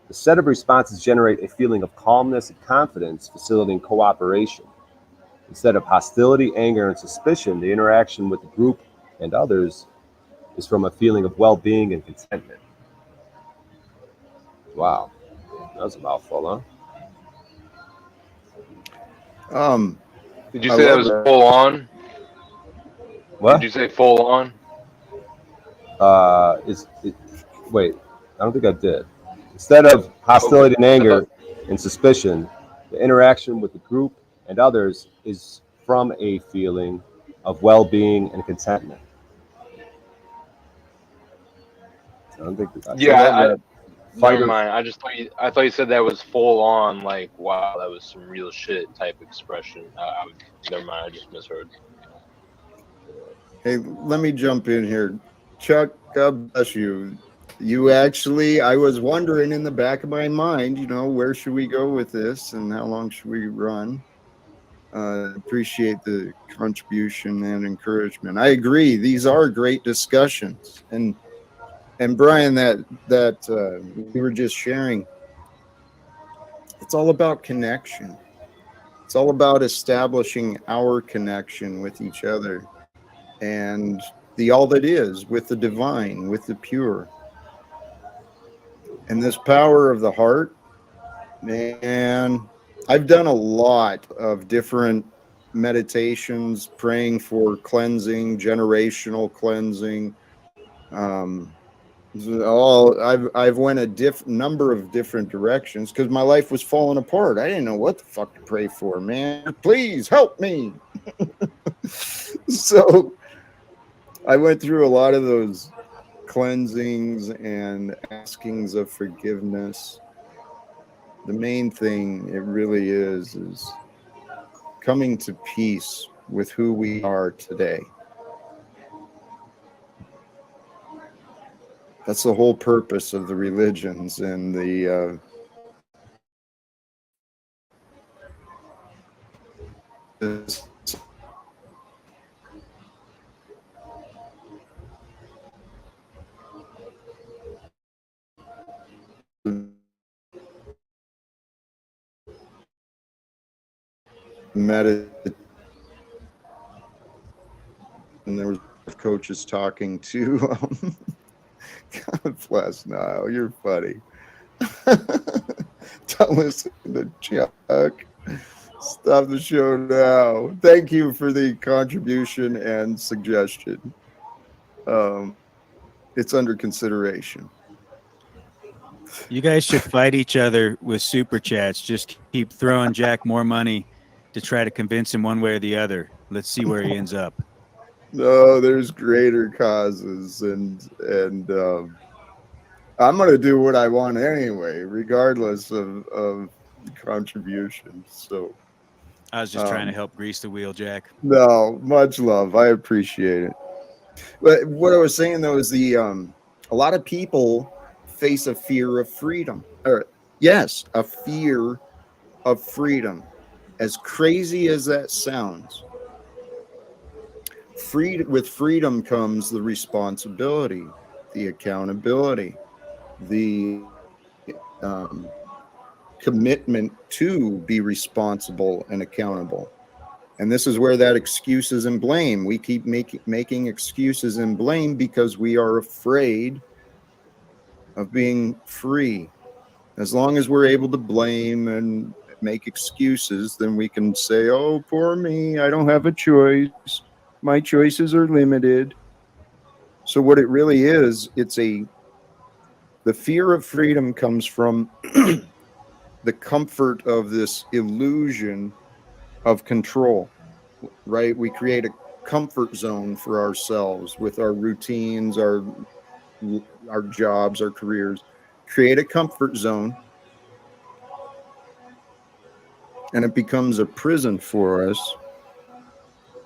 the set of responses generate a feeling of calmness and confidence, facilitating cooperation. Instead of hostility, anger, and suspicion, the interaction with the group and others is from a feeling of well-being and contentment. Wow, that was a mouthful, huh? Did you say that was full on? What? Did you say full on? Wait, I don't think I did. Instead of hostility and anger and suspicion, the interaction with the group and others is from a feeling of well-being and contentment. I don't think I Yeah, love that. never Fighter. mind. I thought you said that was full on, like, wow, that was some real shit type expression. Never mind. I just misheard. Hey, let me jump in here. Chuck, God bless you. You actually, I was wondering in the back of my mind, where should we go with this and how long should we run? Appreciate the contribution and encouragement. I agree. These are great discussions. And Brian, that we were just sharing, it's all about connection. It's all about establishing our connection with each other and the all that is, with the divine, with the pure. And this power of the heart, man, I've done a lot of different meditations, praying for cleansing, generational cleansing. Um, I've went a number of different directions because my life was falling apart. I didn't know what the fuck to pray for, man. Please help me. So I went through a lot of those cleansings and askings of forgiveness. The main thing it really is coming to peace with who we are today. That's the whole purpose of the religions and the meditation. And there was coaches talking to God bless Niall, you're funny. Don't listen to Chuck. Stop the show now. Thank you for the contribution and suggestion. It's under consideration. You guys should fight each other with super chats. Just keep throwing Jack more money to try to convince him one way or the other. Let's see where he ends up. No, there's greater causes, and I'm going to do what I want anyway, regardless of contributions. So I was just trying to help grease the wheel, Jack. no, much love. I appreciate it. But what I was saying though is a lot of people face a fear of freedom. Or yes, a fear of freedom. As crazy as that sounds, with freedom comes the responsibility, the accountability, the commitment to be responsible and accountable. And this is where that excuses and blame. We keep making excuses and blame because we are afraid of being free. As long as we're able to blame and make excuses, then we can say, oh, poor me, I don't have a choice. My choices are limited. So what it really is, the fear of freedom comes from the comfort of this illusion of control, right? We create a comfort zone for ourselves with our routines, our jobs, our careers. Create a comfort zone, and it becomes a prison for us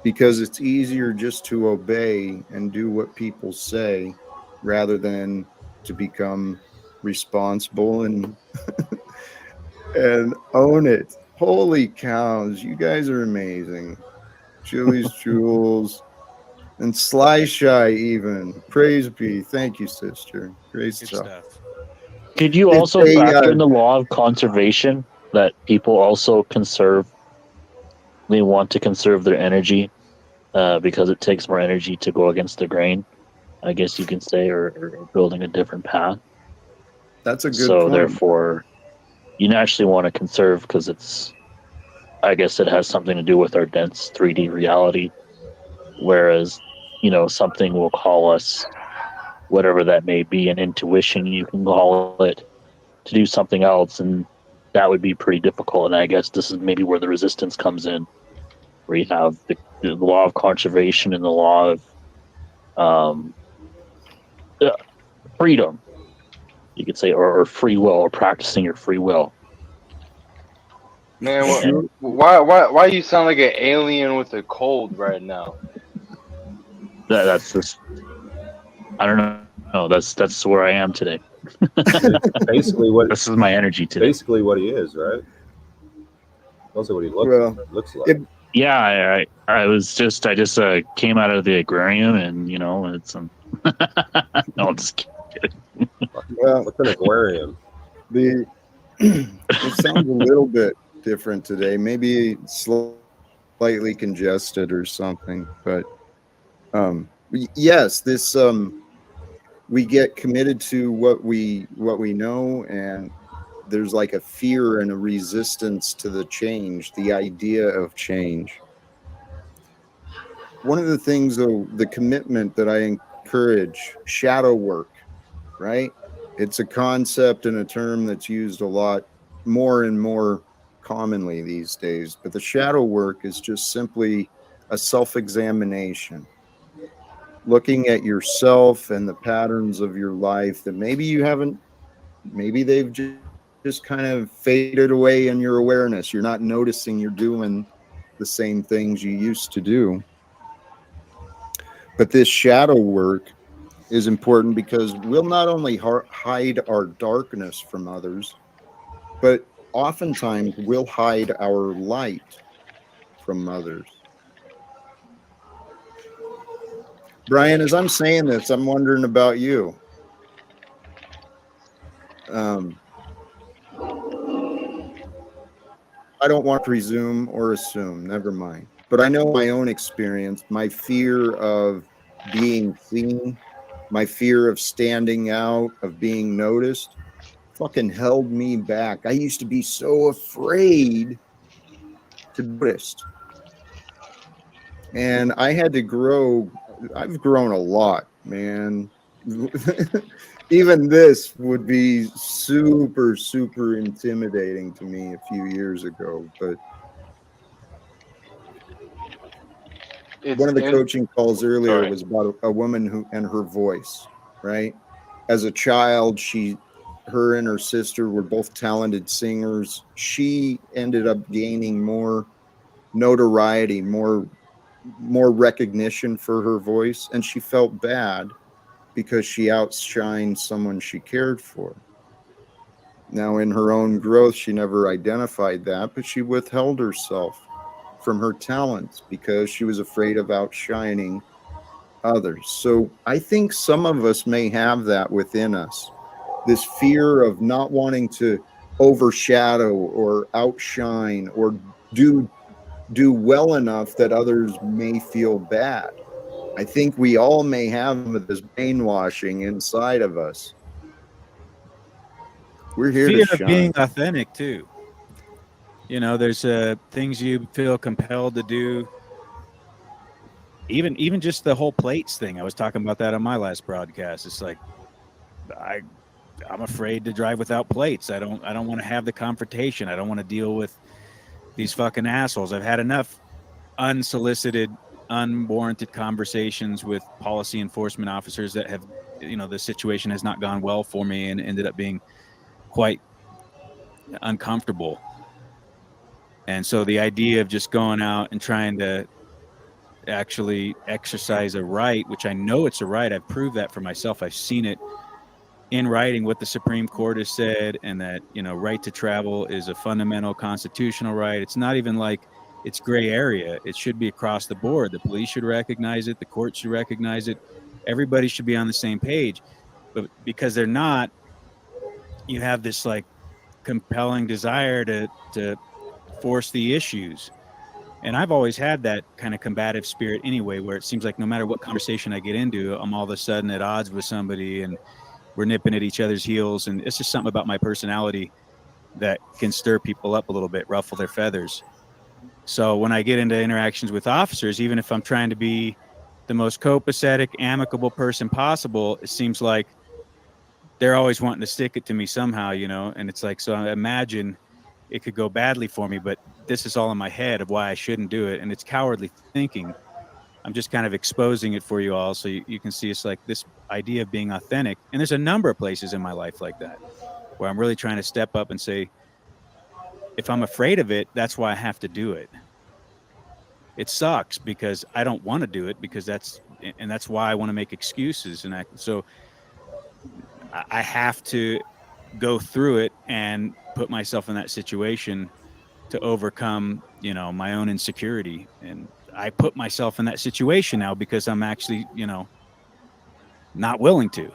because it's easier just to obey and do what people say rather than to become responsible and and own it. Holy cows, you guys are amazing. Chili's Jules and Sly Shy even. Praise be. Thank you, sister. Great Good stuff. stuff. Could you also factor in the law of conservation that people also conserve? They want to conserve their energy because it takes more energy to go against the grain, I guess you can say, or building a different path. That's a good So point. therefore, you naturally want to conserve because I guess it has something to do with our dense 3D reality. Whereas, something will call us whatever that may be, an intuition you can call it, to do something else, and that would be pretty difficult. And I guess this is maybe where the resistance comes in, where you have the law of conservation and the law of um, uh, freedom, you could say, or free will, or practicing your free will. Man, And why you sound like an alien with a cold right now? that's just, I don't know. No, that's where I am today. Basically, what This is my energy today. basically what he is, right? Also, what he Well, looks like. it, Yeah, I just came out of the aquarium, and it's no, I'm just kidding. well, What's an aquarium? the it sounds a little bit different today. Maybe slightly congested or something, but yes, this we get committed to what we know, and there's like a fear and a resistance to the change, the idea of change. One of the things, though, the commitment that I encourage, shadow work, right? It's a concept and a term that's used a lot more and more commonly these days, but the shadow work is just simply a self-examination, looking at yourself and the patterns of your life that maybe you haven't, maybe they've just kind of faded away in your awareness. You're not noticing you're doing the same things you used to do. But this shadow work is important because we'll not only hide our darkness from others, but oftentimes we'll hide our light from others. Brian, as I'm saying this, I'm wondering about you. I don't want to presume or assume, never mind. But I know my own experience, my fear of being seen, my fear of standing out, of being noticed, fucking held me back. I used to be so afraid to be noticed. And I had to grow. I've grown a lot, man. Even this would be super, super intimidating to me a few years ago. But one of the coaching calls earlier was about a woman who and her voice, right? As a child, her and her sister were both talented singers. She ended up gaining more notoriety, more recognition for her voice, and she felt bad because she outshined someone she cared for. Now, in her own growth, she never identified that, but she withheld herself from her talents because she was afraid of outshining others. So I think some of us may have that within us, this fear of not wanting to overshadow or outshine or do well enough that others may feel bad. I think we all may have this brainwashing inside of us. We're here Fear to of being shine. authentic too. There's things you feel compelled to do. Even just the whole plates thing. I was talking about that on my last broadcast. It's like I'm afraid to drive without plates. I don't want to have the confrontation. I don't want to deal with these fucking assholes. I've had enough unsolicited, unwarranted conversations with policy enforcement officers that have, the situation has not gone well for me and ended up being quite uncomfortable. And so the idea of just going out and trying to actually exercise a right, which I know it's a right, I've proved that for myself. I've seen it in writing what the Supreme Court has said, and that, right to travel is a fundamental constitutional right. It's not even like it's gray area. It should be across the board. The police should recognize it. The court should recognize it. Everybody should be on the same page. But because they're not, you have this like compelling desire to force the issues. And I've always had that kind of combative spirit anyway, where it seems like no matter what conversation I get into, I'm all of a sudden at odds with somebody and we're nipping at each other's heels. And it's just something about my personality that can stir people up a little bit, ruffle their feathers. So when I get into interactions with officers, even if I'm trying to be the most copacetic, amicable person possible, it seems like they're always wanting to stick it to me somehow, you know, and it's like, so I imagine it could go badly for me, but this is all in my head of why I shouldn't do it. And it's cowardly thinking. I'm just kind of exposing it for you all so you can see it's like this idea of being authentic. And there's a number of places in my life like that where I'm really trying to step up and say, if I'm afraid of it, that's why I have to do it. It sucks because I don't want to do it because that's why I want to make excuses. And so I have to go through it and put myself in that situation to overcome, you know, my own insecurity. And I put myself in that situation now because I'm actually, you know, not willing to.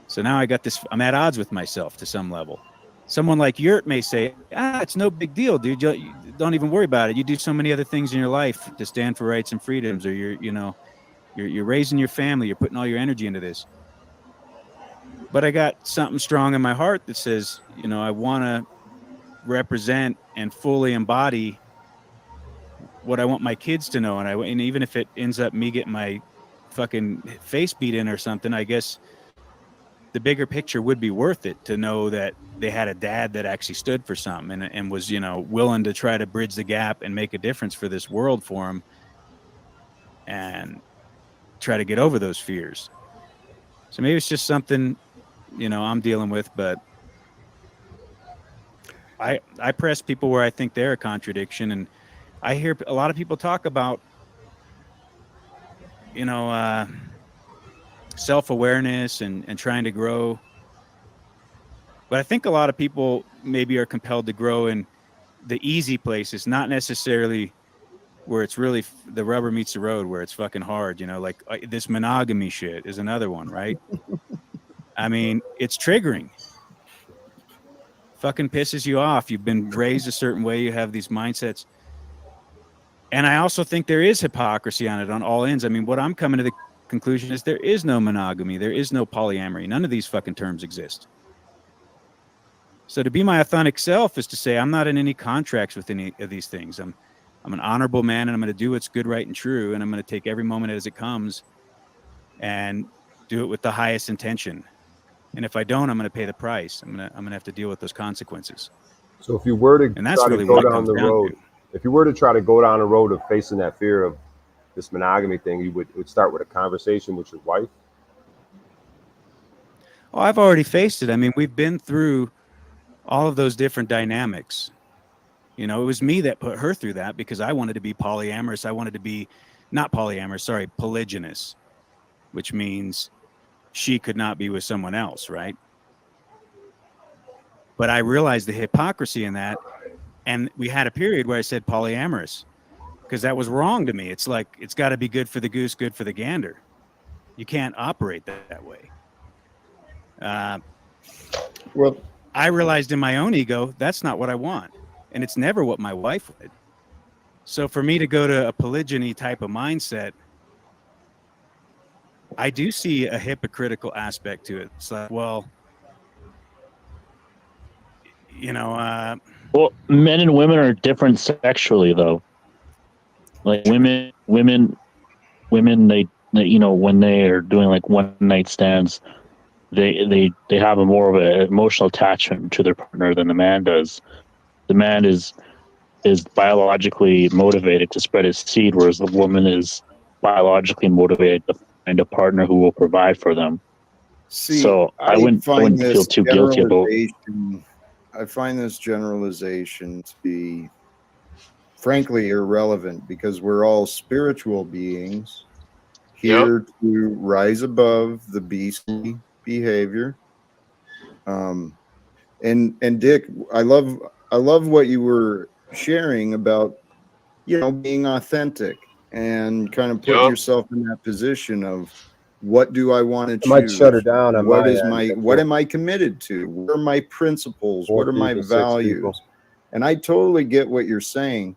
So now I got this, I'm at odds with myself to some level. Someone like Yurt may say, it's no big deal, dude. You don't even worry about it. You do so many other things in your life to stand for rights and freedoms, or you're raising your family. You're putting all your energy into this. But I got something strong in my heart that says, you know, I want to represent and fully embody what I want my kids to know. And even if it ends up me getting my fucking face beat in or something, I guess the bigger picture would be worth it to know that they had a dad that actually stood for something and was, you know, willing to try to bridge the gap and make a difference for this world for them and try to get over those fears. So maybe it's just something, you know, I'm dealing with, but I press people where I think they're a contradiction. And I hear a lot of people talk about, you know, self-awareness and trying to grow. But I think a lot of people maybe are compelled to grow in the easy places, not necessarily where it's really the rubber meets the road, where it's fucking hard, you know, like this monogamy shit is another one, right? I mean, it's triggering. Fucking pisses you off. You've been raised a certain way. You have these mindsets. And I also think there is hypocrisy on it on all ends. I mean, what I'm coming to the conclusion is there is no monogamy. There is no polyamory. None of these fucking terms exist. So to be my authentic self is to say I'm not in any contracts with any of these things. I'm an honorable man, and I'm going to do what's good, right, and true, and I'm going to take every moment as it comes and do it with the highest intention. And if I don't, I'm going to pay the price. I'm going to have to deal with those consequences. So if you were to and that's try really to go what it down comes the down road, to. if you were to try to go down the road of facing that fear of this monogamy thing, you would start with a conversation with your wife. Oh, I've already faced it. I mean, we've been through all of those different dynamics. You know, it was me that put her through that because I wanted to be polyamorous. I wanted to be not polyamorous, sorry, polygynous, which means she could not be with someone else, right? But I realized the hypocrisy in that. And we had a period where I said polyamorous because that was wrong to me. It's like, it's got to be good for the goose, good for the gander. You can't operate that way. Well, I realized in my own ego, that's not what I want. And it's never what my wife would. So for me to go to a polygyny type of mindset, I do see a hypocritical aspect to it. It's like, well, you know, Well, men and women are different sexually, though. Like women, they you know, when they are doing like one night stands, they have a more of an emotional attachment to their partner than the man does. The man is biologically motivated to spread his seed, whereas the woman is biologically motivated to find a partner who will provide for them. see, So I I wouldn't feel too guilty about. I find this generalization to be frankly irrelevant because we're all spiritual beings here to rise above the beastly behavior. And Dick, I love what you were sharing about, you know, being authentic and kind of putting yourself in that position of what do I want to I might shut her choose? down on What my is end. what am I committed to? What are my principles? What are my people, 6 values? people. And I totally get what you're saying.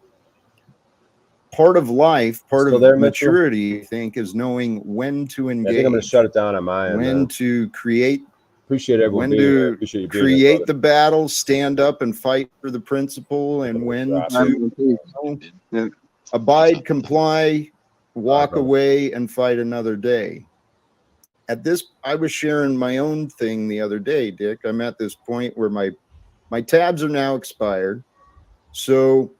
Part of life, part Still of there, Mitchell? maturity, I think, is knowing when to engage. I think I'm going to shut it down on my end. When to create. Appreciate everyone When being here. to Appreciate you being here, create brother. the battle, stand up and fight for the principle, and when to abide, comply, walk away, and fight another day. at this, I was sharing my own thing the other day, Dick. I'm at this point where my tabs are now expired. So